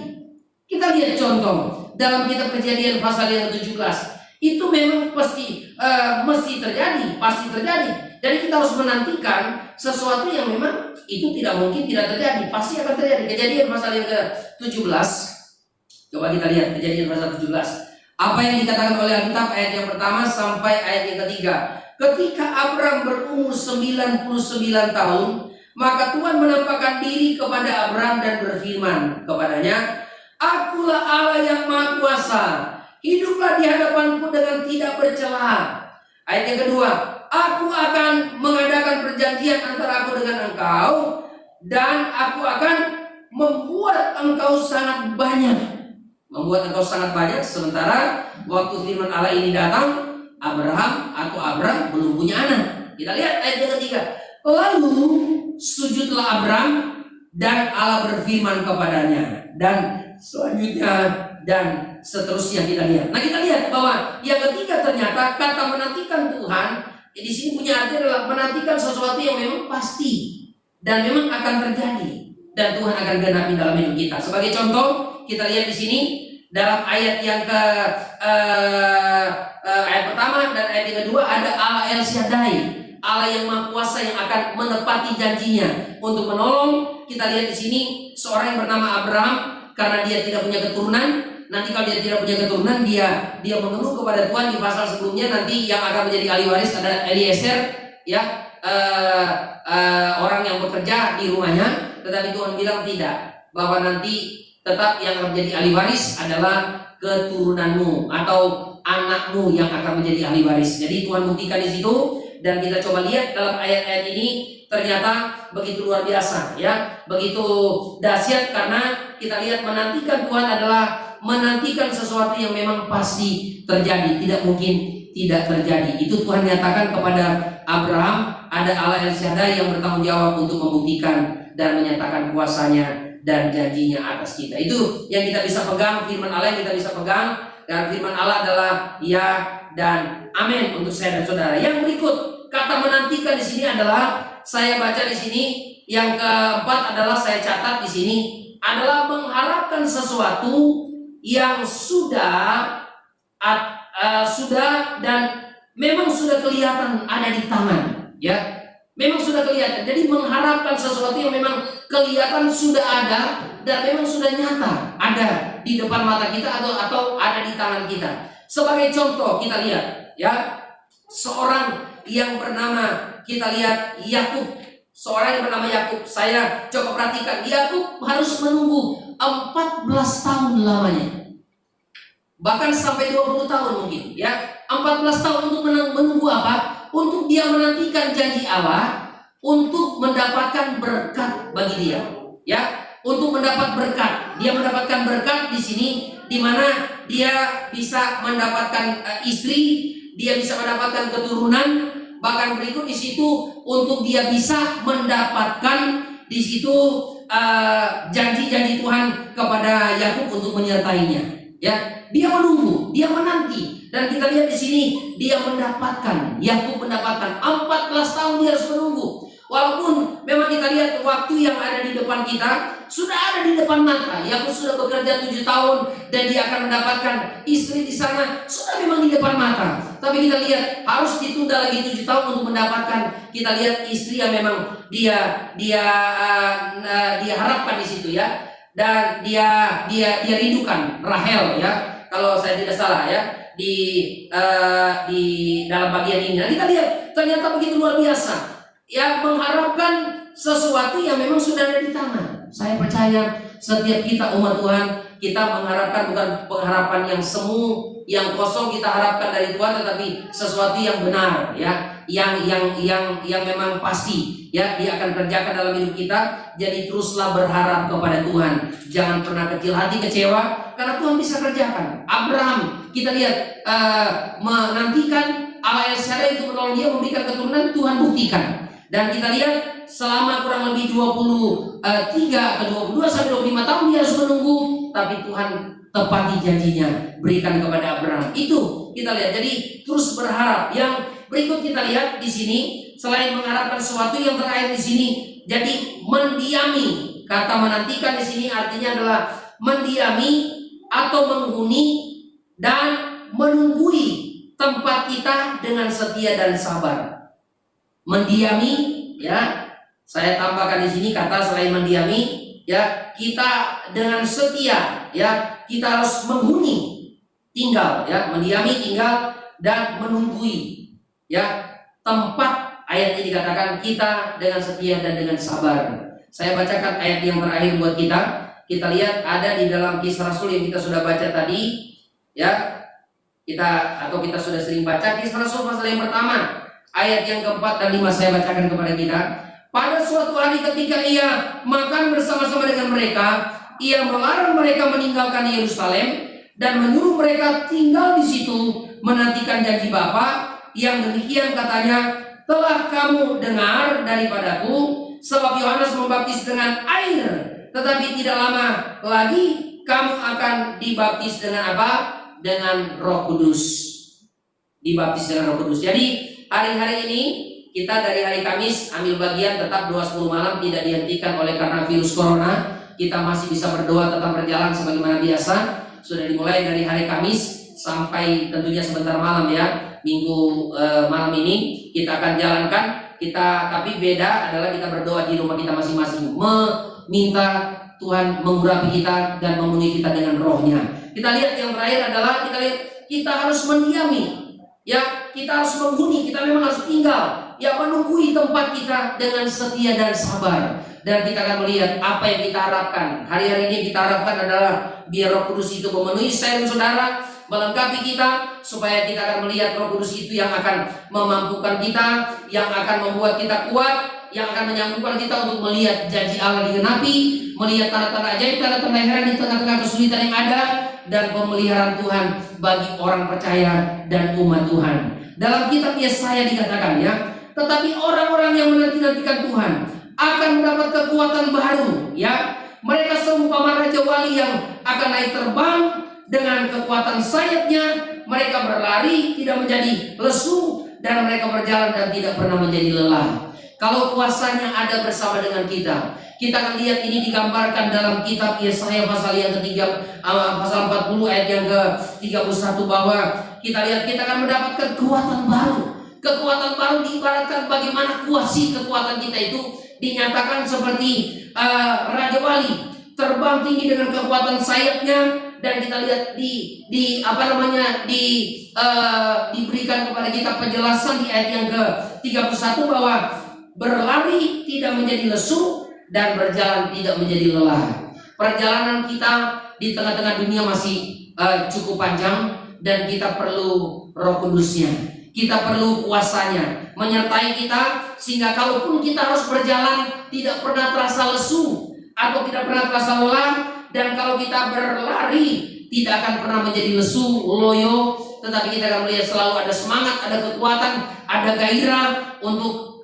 Kita lihat contoh dalam kitab Kejadian pasal yang ke-17. Itu memang mesti terjadi, pasti terjadi. Jadi kita harus menantikan sesuatu yang memang itu tidak mungkin tidak terjadi, pasti akan terjadi. Kejadian pasal yang ke-17. Coba kita lihat Kejadian pasal 17. Apa yang dikatakan oleh Alkitab ayat yang pertama sampai ayat yang ketiga. Ketika Abram berumur 99 tahun, maka Tuhan menampakkan diri kepada Abram dan berfirman kepadanya, "Akulah Allah yang Maha Kuasa. Hiduplah di hadapanku dengan tidak bercela." Ayat yang kedua, "Aku akan mengadakan perjanjian antara aku dengan engkau, dan aku akan membuat engkau sangat banyak." Membuat engkau sangat banyak. Sementara waktu firman Allah ini datang, Abram belum punya anak. Kita lihat ayat yang ketiga. Lalu sujudlah Abram, dan Allah berfirman kepadanya. Dan selanjutnya dan seterusnya kita lihat. Nah, kita lihat bahwa yang ketiga ternyata kata menantikan Tuhan di sini punya arti adalah menantikan sesuatu yang memang pasti dan memang akan terjadi, dan Tuhan akan genapi dalam hidup kita. Sebagai contoh, kita lihat di sini dalam ayat yang ayat pertama dan ayat yang kedua ada Allah El Shaddai, Allah yang Maha Kuasa yang akan menepati janjinya untuk menolong. Kita lihat di sini seorang yang bernama Abraham, karena dia tidak punya keturunan. Nanti kalau dia tidak punya keturunan, dia mengeluh kepada Tuhan di pasal sebelumnya. Nanti yang akan menjadi ahli waris ada Eliezer, ya, orang yang bekerja di rumahnya. Tetapi Tuhan bilang tidak, bahwa nanti tetap yang akan menjadi ahli waris adalah keturunanmu atau anakmu yang akan menjadi ahli waris. Jadi Tuhan buktikan di situ, dan kita coba lihat dalam ayat-ayat ini ternyata begitu luar biasa, ya, begitu dahsyat, karena kita lihat menantikan Tuhan adalah menantikan sesuatu yang memang pasti terjadi, tidak mungkin tidak terjadi. Itu Tuhan nyatakan kepada Abraham, ada Allah El Shaddai yang bertanggung jawab untuk membuktikan dan menyatakan kuasanya dan janjinya atas kita. Itu yang kita bisa pegang, firman Allah yang kita bisa pegang, dan firman Allah adalah ya dan amin untuk saya dan saudara. Yang berikut, kata menantikan di sini adalah, saya baca di sini yang keempat adalah saya catat di sini adalah mengharapkan sesuatu yang sudah dan memang sudah kelihatan ada di tangan, ya. Memang sudah kelihatan. Jadi mengharapkan sesuatu yang memang kelihatan sudah ada dan memang sudah nyata ada di depan mata kita atau ada di tangan kita. Sebagai contoh kita lihat, ya, seorang yang bernama, kita lihat Yakub. Seorang yang bernama Yakub. Saya coba perhatikan, Yakub harus menunggu 14 tahun lamanya. Bahkan sampai 20 tahun mungkin, ya. 14 tahun untuk menunggu apa? Untuk dia menantikan janji Allah, untuk mendapatkan berkat bagi dia, ya, untuk mendapat berkat. Dia mendapatkan berkat di sini, di mana dia bisa mendapatkan istri, dia bisa mendapatkan keturunan, bahkan berikut di situ untuk dia bisa mendapatkan di situ janji-janji Tuhan kepada Yakub untuk menyertainya, ya. Dia menunggu, dia menanti. Dan kita lihat di sini dia mendapatkan, Yakub mendapatkan 14 tahun dia harus menunggu. Walaupun memang kita lihat waktu yang ada di depan kita sudah ada di depan mata. Yakub sudah bekerja 7 tahun dan dia akan mendapatkan istri di sana, sudah memang di depan mata. Tapi kita lihat harus ditunda lagi 7 tahun untuk mendapatkan. Kita lihat istri yang memang dia harapkan di situ, ya. Dan dia rindukan, Rahel, ya. Kalau saya tidak salah, ya. Di dalam bagian ini. Nah, kita lihat ternyata begitu luar biasa, ya, mengharapkan sesuatu yang memang sudah ada di tangan. Saya percaya setiap kita umat Tuhan, kita mengharapkan bukan pengharapan yang semu, yang kosong kita harapkan dari Tuhan, tetapi sesuatu yang benar, ya, yang memang pasti, ya, dia akan kerjakan dalam hidup kita. Jadi teruslah berharap kepada Tuhan. Jangan pernah kecil hati, kecewa, karena Tuhan bisa kerjakan. Abraham, kita lihat menantikan Allah El Shaddai itu menolong dia, memberikan keturunan. Tuhan buktikan. Dan kita lihat selama kurang lebih 23 atau 22 sampai 25 tahun dia harus menunggu, tapi Tuhan tepati janjinya, berikan kepada Abraham. Itu kita lihat. Jadi terus berharap. Yang berikut kita lihat di sini, selain mengharapkan sesuatu, yang terakhir di sini, jadi mendiami. Kata menantikan di sini artinya adalah mendiami atau menghuni dan menunggui tempat kita dengan setia dan sabar. Mendiami, ya. Saya tambahkan di sini kata selain mendiami, ya, kita dengan setia, ya, kita harus menghuni, tinggal, ya, mendiami, tinggal, dan menunggui, ya, tempat. Ayat ini dikatakan kita dengan setia dan dengan sabar. Saya bacakan ayat yang terakhir buat kita. Kita lihat ada di dalam Kisah Rasul yang kita sudah baca tadi, ya. Kita sudah sering baca Kisah Rasul pasal yang pertama, ayat yang keempat dan 5 saya bacakan kepada kita. Pada suatu hari ketika ia makan bersama-sama dengan mereka, ia melarang mereka meninggalkan Yerusalem dan menyuruh mereka tinggal di situ menantikan janji Bapa, yang demikian katanya, telah kamu dengar daripadaku, sebab Yohanes membaptis dengan air, tetapi tidak lama lagi kamu akan dibaptis dengan apa? Dengan Roh Kudus. Dibaptis dengan Roh Kudus. Jadi hari-hari ini kita dari hari Kamis ambil bagian tetap doa 10 malam, tidak dihentikan oleh karena virus corona. Kita masih bisa berdoa tetap berjalan sebagaimana biasa. Sudah dimulai dari hari Kamis sampai tentunya sebentar malam, ya. Minggu malam ini kita akan jalankan. Tapi beda adalah kita berdoa di rumah kita masing-masing, meminta Tuhan mengurapi kita dan memenuhi kita dengan rohnya. Kita lihat yang terakhir adalah kita harus mendiami, ya, kita harus menghuni, kita memang harus tinggal, ya, menunggui tempat kita dengan setia dan sabar. Dan kita akan melihat apa yang kita harapkan. Hari-hari ini kita harapkan adalah biar Roh Kudus itu memenuhi saya dan saudara, melengkapi kita, supaya kita akan melihat Roh Kudus itu yang akan memampukan kita, yang akan membuat kita kuat, yang akan menyanggupan kita untuk melihat janji Allah digenapi, melihat tanda-tanda ajaib, tanda-tanda heran di tengah-tengah kesulitan yang ada, dan pemeliharaan Tuhan bagi orang percaya dan umat Tuhan. Dalam kitab Yesaya dikatakan, ya, tetapi orang-orang yang menanti-nantikan Tuhan akan mendapat kekuatan baru, ya. Mereka seumpama raja wali yang akan naik terbang dengan kekuatan sayapnya. Mereka berlari tidak menjadi lesu, dan mereka berjalan dan tidak pernah menjadi lelah. Kalau kuasanya ada bersama dengan kita, kita akan lihat ini digambarkan dalam kitab Yesaya pasal yang ketiga, pasal 40 ayat yang ke-31, bahwa kita lihat kita akan mendapatkan kekuatan baru. Kekuatan baru diibaratkan bagaimana kuasi kekuatan kita itu dinyatakan seperti raja wali terbang tinggi dengan kekuatan sayapnya. Dan kita lihat diberikan kepada kita penjelasan di ayat yang ke-31 bahwa berlari tidak menjadi lesu dan berjalan tidak menjadi lelah. Perjalanan kita di tengah-tengah dunia masih cukup panjang, dan kita perlu Roh Kudusnya. Kita perlu kuasanya menyertai kita, sehingga kalaupun kita harus berjalan tidak pernah terasa lesu atau tidak pernah terasa lelah. Dan kalau kita berlari tidak akan pernah menjadi lesu, loyo, tetapi kita akan melihat selalu ada semangat, ada kekuatan, ada gairah untuk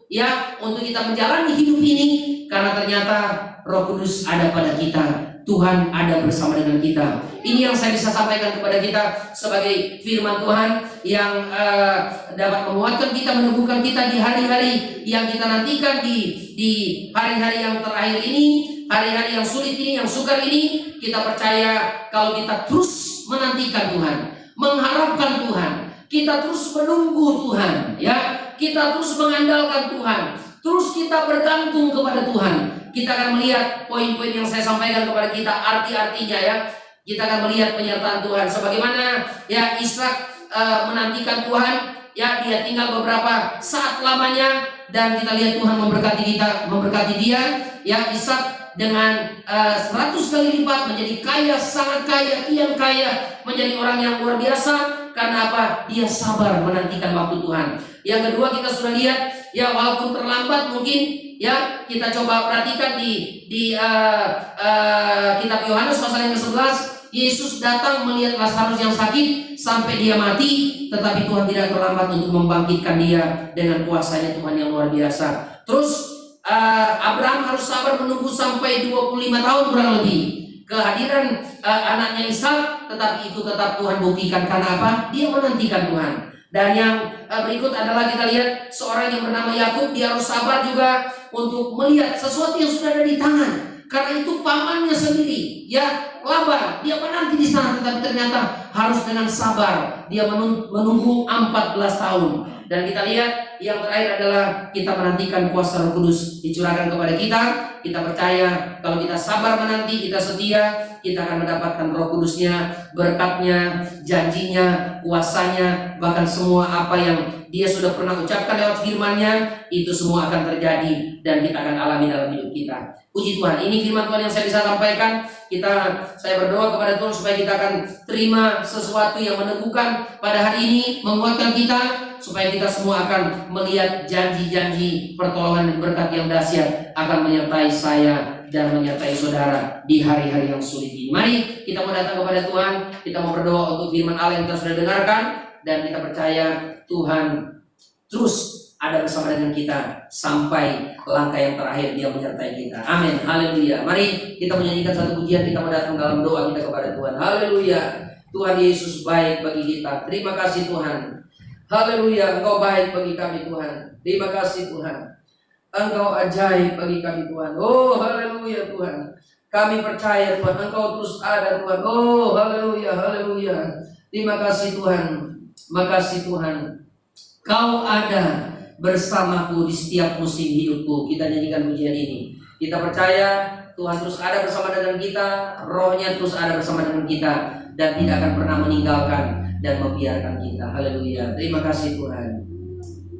kita menjalani hidup ini, karena ternyata Roh Kudus ada pada kita. Tuhan ada bersama dengan kita. Ini yang saya bisa sampaikan kepada kita sebagai firman Tuhan yang dapat menguatkan kita, meneguhkan kita di hari-hari yang kita nantikan, di hari-hari yang terakhir ini, hari-hari yang sulit ini, yang sukar ini. Kita percaya kalau kita terus menantikan Tuhan, mengharapkan Tuhan, kita terus menunggu Tuhan, ya, kita terus mengandalkan Tuhan, terus kita bergantung kepada Tuhan, kita akan melihat poin-poin yang saya sampaikan kepada kita, arti-artinya, ya. Kita akan melihat penyertaan Tuhan, sebagaimana, ya, Ishak menantikan Tuhan, ya, dia tinggal beberapa saat lamanya, dan kita lihat Tuhan memberkati kita, memberkati dia, ya, Ishak dengan 100 kali lipat menjadi kaya, sangat kaya, kian kaya, menjadi orang yang luar biasa. Karena apa? Dia sabar menantikan waktu Tuhan. Yang kedua, kita sudah lihat, ya, walaupun terlambat mungkin, ya, kita coba perhatikan di kitab Yohanes pasal yang ke-11. Yesus datang melihat Lazarus yang sakit sampai dia mati, tetapi Tuhan tidak terlambat untuk membangkitkan dia dengan kuasanya Tuhan yang luar biasa. Terus Abraham harus sabar menunggu sampai 25 tahun kurang lebih kehadiran anaknya Ishak, tetapi itu tetap Tuhan buktikan karena apa? Dia menantikan Tuhan. Dan yang berikut adalah kita lihat seorang yang bernama Yakub, dia harus sabar juga untuk melihat sesuatu yang sudah ada di tangan. Karena itu pamannya sendiri, ya Laban, dia menanti di sana, tetapi ternyata harus dengan sabar. Dia menunggu 14 tahun. Dan kita lihat yang terakhir adalah kita menantikan kuasa Roh Kudus dicurahkan kepada kita. Kita percaya kalau kita sabar menanti, kita setia, kita akan mendapatkan Roh Kudusnya, berkatnya, janjinya, kuasanya, bahkan semua apa yang Dia sudah pernah ucapkan lewat firman-Nya, itu semua akan terjadi dan kita akan alami dalam hidup kita. Puji Tuhan, ini firman Tuhan yang saya bisa sampaikan. Saya berdoa kepada Tuhan supaya kita akan terima sesuatu yang meneguhkan pada hari ini, menguatkan kita, supaya kita semua akan melihat janji-janji pertolongan dan berkat yang dahsyat akan menyertai saya dan menyertai saudara di hari-hari yang sulit ini. Mari kita mau datang kepada Tuhan, kita mau berdoa untuk firman Allah yang kita sudah dengarkan, dan kita percaya Tuhan terus ada bersama dengan kita sampai langkah yang terakhir Dia menyertai kita. Amin. Haleluya. Mari kita menyanyikan satu pujian, kita mau datang dalam doa kita kepada Tuhan. Haleluya. Tuhan Yesus baik bagi kita. Terima kasih Tuhan. Haleluya. Engkau baik bagi kami Tuhan. Terima kasih Tuhan. Engkau ajaib bagi kami Tuhan. Oh haleluya Tuhan. Kami percaya Tuhan Engkau terus ada Tuhan. Oh haleluya. Haleluya. Terima kasih Tuhan. Makasih Tuhan, Kau ada bersamaku di setiap musim hidupku. Kita nyanyikan pujian ini. Kita percaya Tuhan terus ada bersama dengan kita, Roh-Nya terus ada bersama dengan kita, dan tidak akan pernah meninggalkan dan membiarkan kita. Haleluya. Terima kasih Tuhan,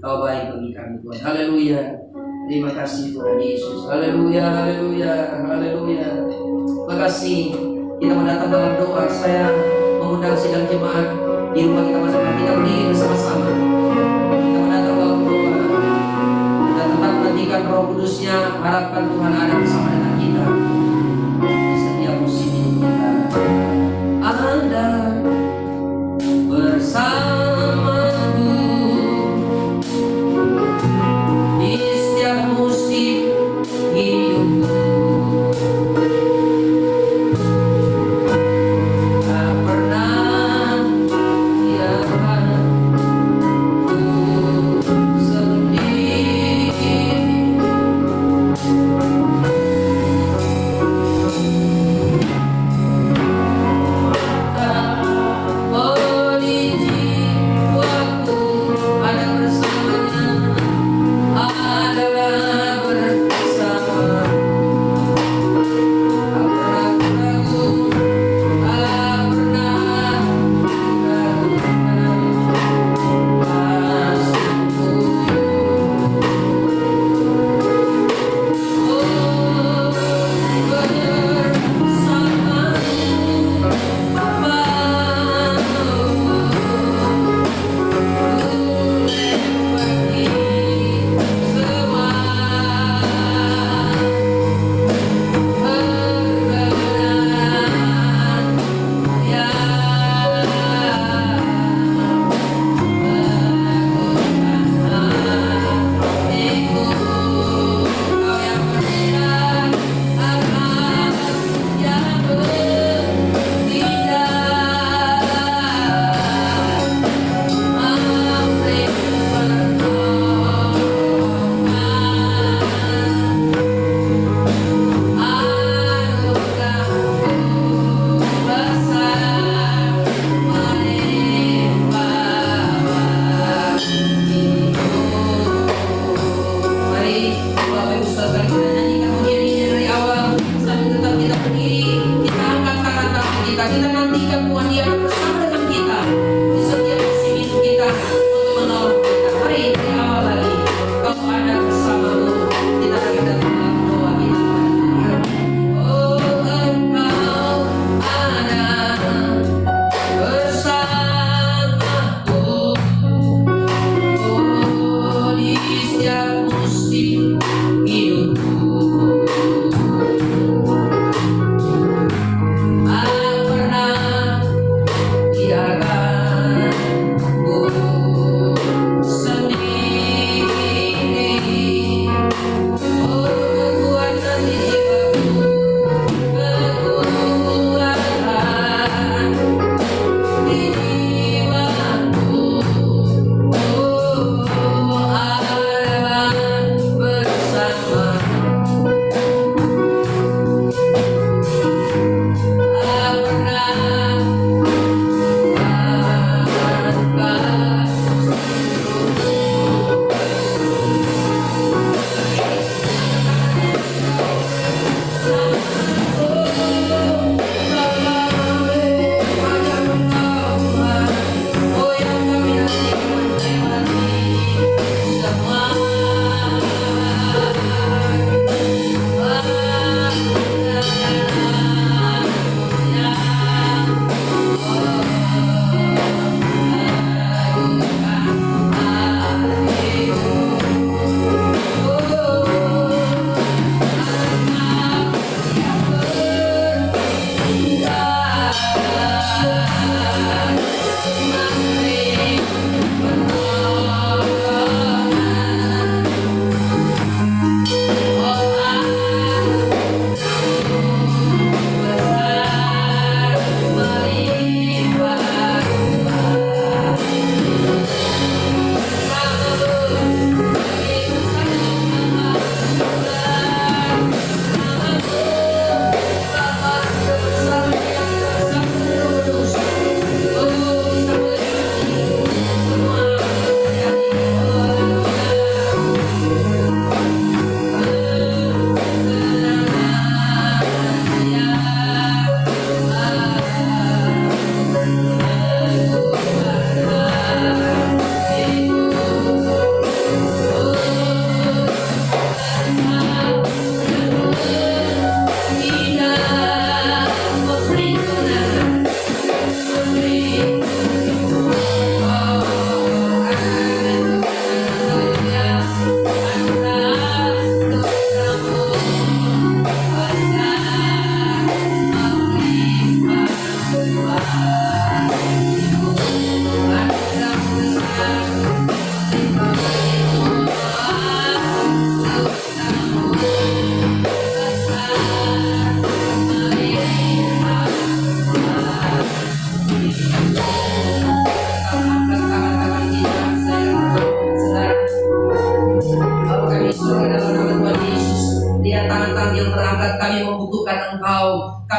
Kau baik bagi kami Tuhan. Haleluya. Terima kasih Tuhan Yesus. Haleluya. Haleluya. Haleluya. Terima kasih. Kita mendatang dalam doa. Saya mengundang sidang jemaat di rumah kita masing-masing, kita berdiri bersama-sama. Kita mendatang dalam doa. Kita tetap menantikan Roh Kudusnya, harapkan Tuhan ada bersama dengan kita di setiap musim hidup kita. Ada bersamaku di setiap musim hidupku.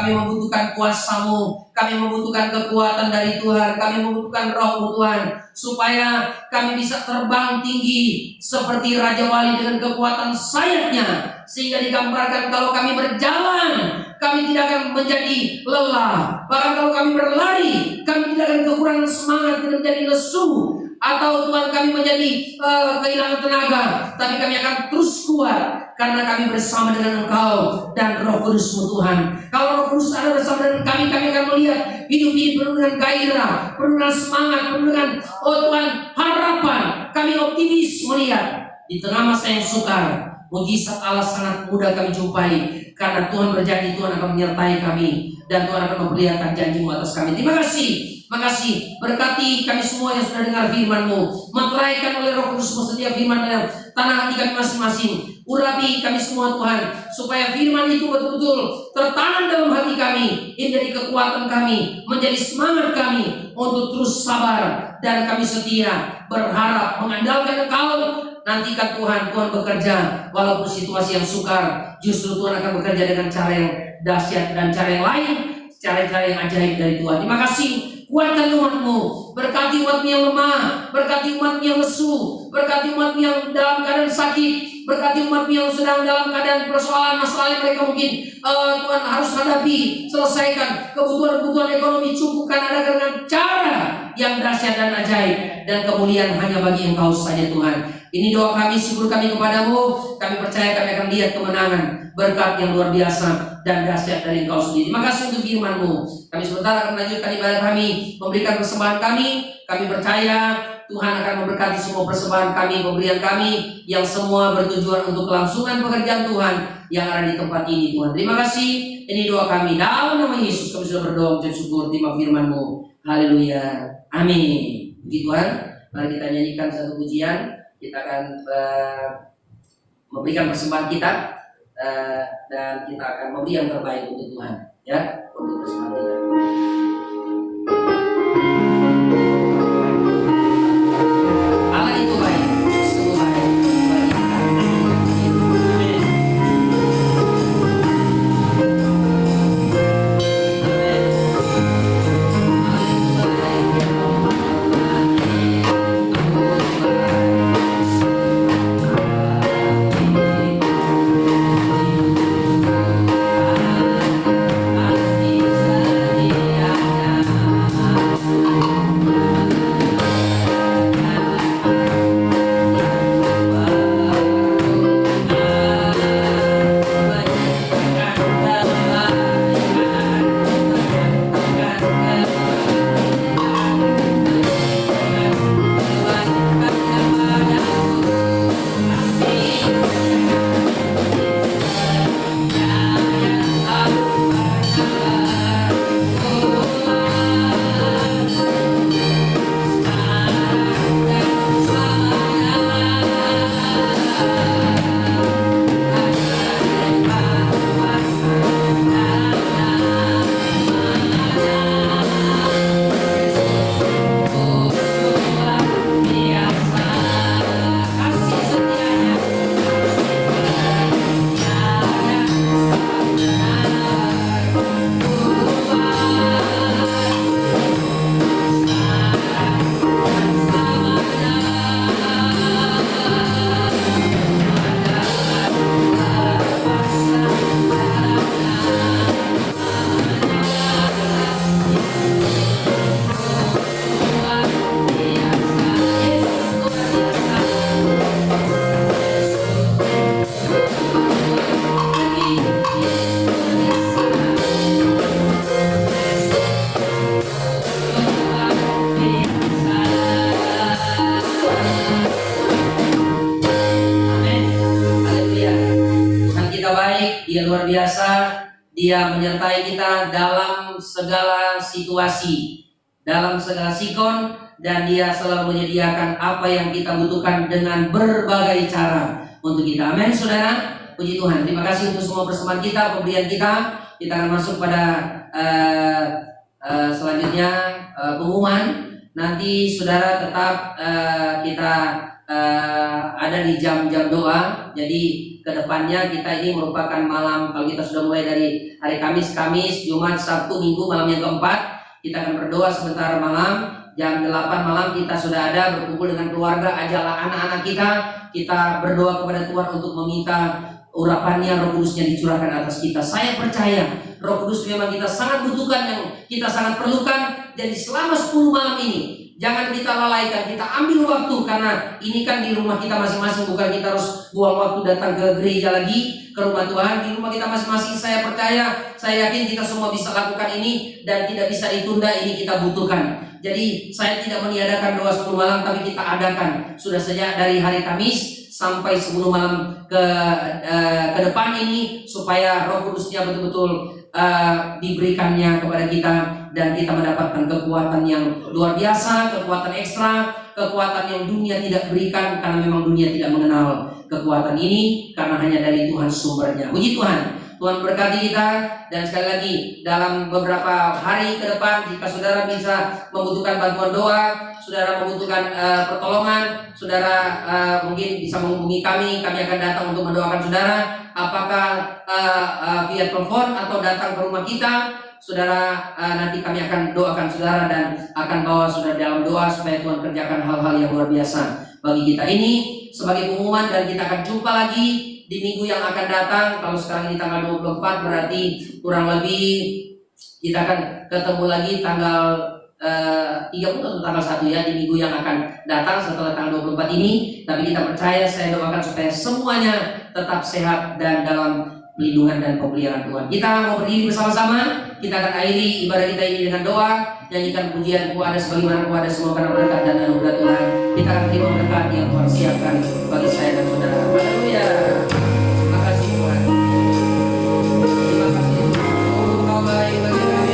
Kami membutuhkan kuasa-Mu, kami membutuhkan kekuatan dari Tuhan, kami membutuhkan Roh-Mu Tuhan, supaya kami bisa terbang tinggi seperti Raja Wali dengan kekuatan sayapnya, sehingga digambarkan kalau kami berjalan, kami tidak akan menjadi lelah. Bahkan kalau kami berlari, kami tidak akan kekurangan semangat, tidak menjadi lesu, atau Tuhan kami menjadi kehilangan tenaga, tapi kami akan terus kuat karena kami bersama dengan Engkau dan Roh Kudus-Mu Tuhan. Kalau Roh Kudus ada bersama dengan kami akan melihat hidup ini penuh dengan gairah, penuh dengan semangat, penuh dengan Tuhan harapan. Kami optimis melihat di tengah masa yang sukar, mujizat Allah sangat mudah kami jumpai, karena Tuhan berjanji Tuhan akan menyertai kami dan Tuhan akan memperlihatkan janji-Mu atas kami. Terima kasih. Makasih, berkati kami semua yang sudah dengar firman-Mu, meteraikan oleh Roh Kudus-Mu setiap firman dalam tanah hati kami masing-masing. Urapi kami semua Tuhan, supaya firman itu betul-betul tertanam dalam hati kami, ini menjadi kekuatan kami, menjadi semangat kami untuk terus sabar dan kami setia, berharap, mengandalkan Engkau. Nantikan Tuhan bekerja, walaupun situasi yang sukar, justru Tuhan akan bekerja dengan cara yang dahsyat dan cara yang lain, cara-cara yang ajaib dari Tuhan. Terima kasih. Kuatkan umat-Mu, berkati umat-Mu yang lemah, berkati umat-Mu yang lesu, berkati umat-Mu yang dalam keadaan sakit, berkati umat-Mu yang sedang dalam keadaan persoalan masalah yang mereka mungkin Tuhan harus hadapi, selesaikan kebutuhan-kebutuhan ekonomi, cukupkan ada dengan cara yang dahsyat dan ajaib, dan kemuliaan hanya bagi Engkau saja Tuhan. Ini doa kami, syukur kami kepadamu. Kami percaya kami akan lihat kemenangan, berkat yang luar biasa dan dahsyat dari Engkau sendiri. Terima kasih untuk firman-Mu. Kami sebentar akan melanjutkan ibadah kami, memberikan persembahan kami. Kami percaya Tuhan akan memberkati semua persembahan kami, pemberian kami, yang semua bertujuan untuk kelangsungan pekerjaan Tuhan yang ada di tempat ini Tuhan. Terima kasih. Ini doa kami dalam nama Yesus. Kami sudah berdoa dan syukur. Terima firman-Mu. Haleluya. Amin. Puji Tuhan. Mari kita nyanyikan satu pujian. Kita akan memberikan persembahan kita, dan kita akan memberi yang terbaik untuk Tuhan, ya, untuk persembahan kita. Allah itu baik, sungguh baik bagi kita. Amin. Dia luar biasa, Dia menyertai kita dalam segala situasi, dalam segala sikon, dan Dia selalu menyediakan apa yang kita butuhkan dengan berbagai cara untuk kita. Amin, saudara. Puji Tuhan. Terima kasih untuk semua persembahan kita, pemberian kita. Kita akan masuk pada selanjutnya pengumuman. Nanti saudara tetap kita ada di jam-jam doa. Jadi kedepannya kita ini merupakan malam, kalau kita sudah mulai dari hari Kamis, Jumat, Sabtu, Minggu, malam yang keempat, kita akan berdoa sebentar malam. Jam 8 malam kita sudah ada berkumpul dengan keluarga, ajaklah anak-anak kita berdoa kepada Tuhan untuk meminta urapannya, Roh Kudusnya dicurahkan atas kita. Saya percaya Roh Kudus memang kita sangat butuhkan, yang kita sangat perlukan. Jadi selama 10 malam ini jangan kita lalaikan, kita ambil waktu, karena ini kan di rumah kita masing-masing, bukan kita harus buang waktu datang ke gereja lagi, ke rumah Tuhan. Di rumah kita masing-masing, saya percaya, saya yakin kita semua bisa lakukan ini dan tidak bisa ditunda. Ini kita butuhkan. Jadi saya tidak meniadakan doa 10 malam, tapi kita adakan sudah sejak dari hari Kamis sampai 10 malam ke depan ini, supaya Roh Kudusnya betul-betul diberikannya kepada kita dan kita mendapatkan kekuatan yang luar biasa, kekuatan ekstra, kekuatan yang dunia tidak berikan, karena memang dunia tidak mengenal kekuatan ini, karena hanya dari Tuhan sumbernya. Puji Tuhan. Tuhan berkati kita, dan sekali lagi dalam beberapa hari ke depan, jika saudara bisa membutuhkan bantuan doa, saudara membutuhkan pertolongan, saudara mungkin bisa menghubungi kami akan datang untuk mendoakan saudara, apakah via telepon atau datang ke rumah kita. Saudara, nanti kami akan doakan saudara dan akan bawa saudara dalam doa supaya Tuhan kerjakan hal-hal yang luar biasa bagi kita. Ini sebagai pengumuman, dan kita akan jumpa lagi di minggu yang akan datang. Kalau sekarang ini tanggal 24, berarti kurang lebih kita akan ketemu lagi tanggal 30 atau tanggal 1 ya, di minggu yang akan datang setelah tanggal 24 ini. Tapi kita percaya, saya doakan supaya semuanya tetap sehat dan dalam pelindungan dan pemeliharaan Tuhan. Kita mau berdiri bersama-sama, kita akan akhiri ibadah kita ini dengan doa. Nyanyikan pujian Ku Ada Sebagaimana Ku Ada, semua karena berkat dan anugerah Tuhan. Kita akan terima berkat yang Tuhan siapkan bagi saya dan saudara. Haleluya. Terima kasih Tuhan. Terima kasih. Oh, Kau baik bagi kami.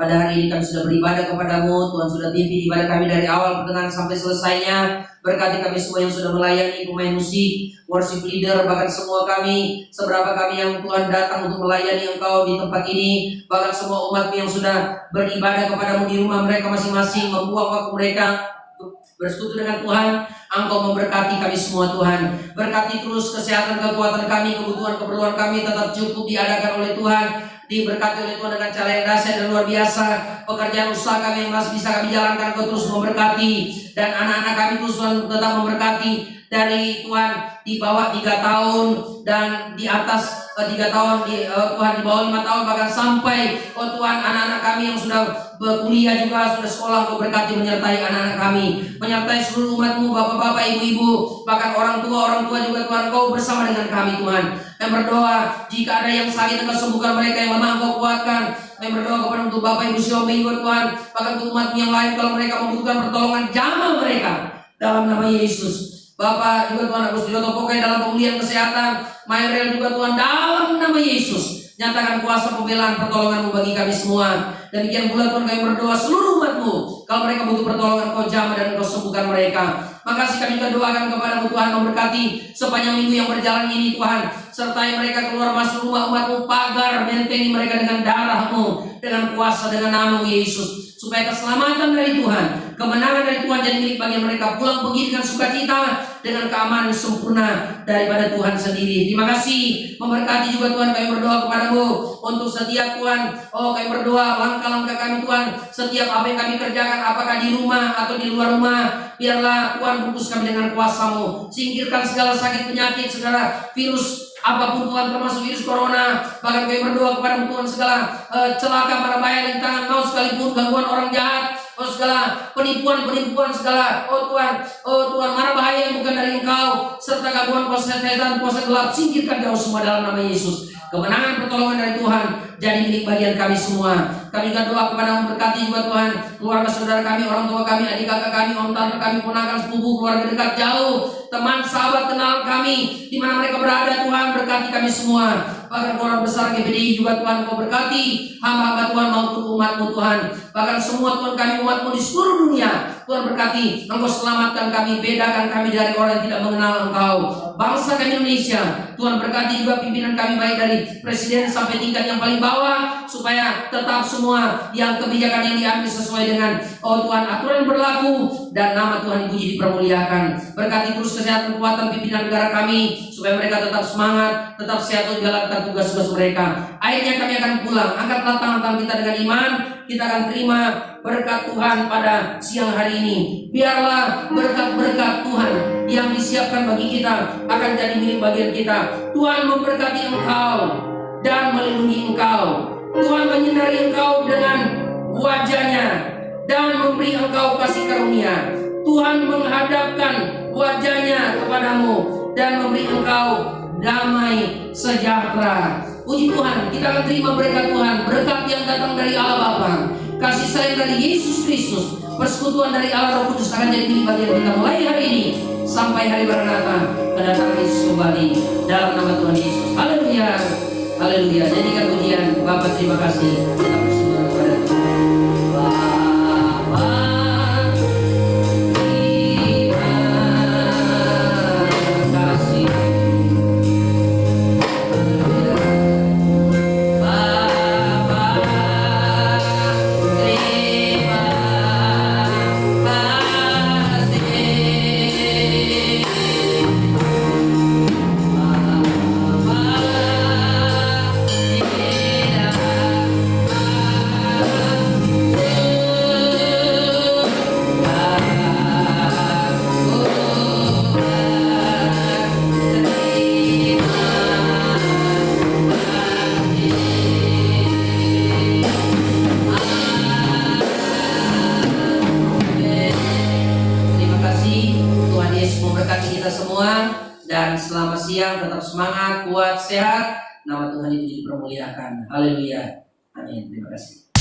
Pada hari ini kami sudah beribadah kepadamu, Tuhan sudah pimpin ibadah kami dari awal pertengahan sampai selesainya. Berkati kami semua yang sudah melayani, pemain musik, worship leader, bahkan semua kami, seberapa kami yang Tuhan datang untuk melayani Engkau di tempat ini, bahkan semua umat yang sudah beribadah kepadamu di rumah mereka masing-masing, membuang waktu mereka bersekutu dengan Tuhan. Engkau memberkati kami semua Tuhan. Berkati terus kesehatan, kekuatan kami, kebutuhan kami tetap cukup diadakan oleh Tuhan. Diberkati oleh Tuhan dengan cara yang dahsyat dan luar biasa. Pekerjaan usaha kami yang masih bisa kami jalankan, Kau terus memberkati. Dan anak-anak kami terus tetap memberkati. Dari Tuhan di bawah 3 tahun dan di atas 3 tahun, Tuhan di bawah 5 tahun, bahkan sampai Tuhan anak-anak kami yang sudah berkuliah juga, sudah sekolah, Kau berkati menyertai anak-anak kami, menyertai seluruh umat-Mu, bapak-bapak, ibu-ibu, bahkan orang tua juga Tuhan, Kau bersama dengan kami Tuhan. Kami berdoa jika ada yang sakit Engkau sembuhkan mereka, yang lemah Engkau kuatkan. Kami berdoa kepada untuk Bapak Ibu Xiaomi juga Tuhan, bahkan untuk umat yang lain kalau mereka membutuhkan pertolongan, jamah mereka dalam nama Yesus. Bapak juga Tuhan, Agus Joto pokoknya dalam pemulihan kesehatan, Mayrel juga Tuhan, dalam nama Yesus nyatakan kuasa pembelaan pertolongan-Mu bagi kami semua. Demikian pula Tuhan kami berdoa seluruh umat-Mu, kalau mereka butuh pertolongan Kau jamah dan Kau sembuhkan mereka. Makasih kami juga doakan kepada-Mu Tuhan, memberkati sepanjang minggu yang berjalan ini Tuhan, sertai mereka keluar masuk rumah umat-Mu, pagar bentengi mereka dengan darah-Mu, dengan kuasa, dengan nama Yesus, supaya keselamatan dari Tuhan, kemenangan dari Tuhan jadi milik bagi mereka, pulang pergi dengan sukacita, dengan keamanan yang sempurna daripada Tuhan sendiri. Terima kasih, memberkati juga Tuhan. Kami berdoa kepada-Mu untuk setiap Tuhan, kami berdoa langkah-langkah kami Tuhan, setiap apa yang kami kerjakan, apakah di rumah atau di luar rumah, biarlah Tuhan bungkus kami dengan kuasa-Mu, singkirkan segala sakit penyakit, segala virus apapun Tuhan, termasuk virus corona. Bahkan kami berdoa kepada Tuhan, segala celaka, para bahaya, rintangan maut sekalipun, gangguan orang jahat, segala penipuan, segala Tuhan, mara bahaya yang bukan dari Engkau, serta gangguan kuasa setan, kuasa gelap, singkirkan jauh semua dalam nama Yesus. Kemenangan pertolongan dari Tuhan jadi milik bagian kami semua. Kami juga doa kepada memberkati juga Tuhan keluarga saudara kami, orang tua kami, adik kakak kami, om tante kami, ponakan, sepupu, keluarga dekat jauh, teman, sahabat, kenal kami, di mana mereka berada Tuhan, berkati kami semua. Bahkan keluarga besar GPDI juga Tuhan, Kau berkati hamba-hamba Tuhan maupun umat-Mu Tuhan, bahkan semua Tuhan kami, umat-Mu di seluruh dunia Tuhan berkati. Engkau selamatkan kami, bedakan kami dari orang yang tidak mengenal Engkau. Bangsa kami Indonesia Tuhan berkati juga pimpinan kami, baik dari presiden sampai tingkat yang paling bawah, supaya tetap semua yang kebijakan yang diambil sesuai dengan Tuhan aturan yang berlaku, dan nama Tuhan dipuji dipermuliakan. Berkati terus kesehatan kekuatan pimpinan negara kami, supaya mereka tetap semangat, tetap sehat untuk menjalankan tugas-tugas mereka. Akhirnya kami akan pulang. Angkatlah tangan kita dengan iman. Kita akan terima berkat Tuhan pada siang hari ini. Biarlah berkat-berkat Tuhan yang disiapkan bagi kita akan jadi milik bagian kita. Tuhan memberkati engkau dan melindungi engkau. Tuhan menyinari engkau dengan wajahnya dan memberi engkau kasih karunia. Tuhan menghadapkan wajahnya kepadamu dan memberi engkau damai sejahtera. Puji Tuhan, kita akan terima berkat Tuhan, berkat yang datang dari Allah Bapa, kasih sayang dari Yesus Kristus, persekutuan dari Allah Roh Kudus akan jadi milik bagian kita mulai hari ini sampai hari Maranatha, kedatangan Yesus kembali, dalam nama Tuhan Yesus. Haleluya, haleluya. Jadikan pujian Bapa, terima kasih. Kita bersyukur kepada Tuhan. Bapa, dan selamat siang, tetap semangat, kuat, sehat. Nama Tuhan itu dipermuliakan. Haleluya. Amin. Terima kasih.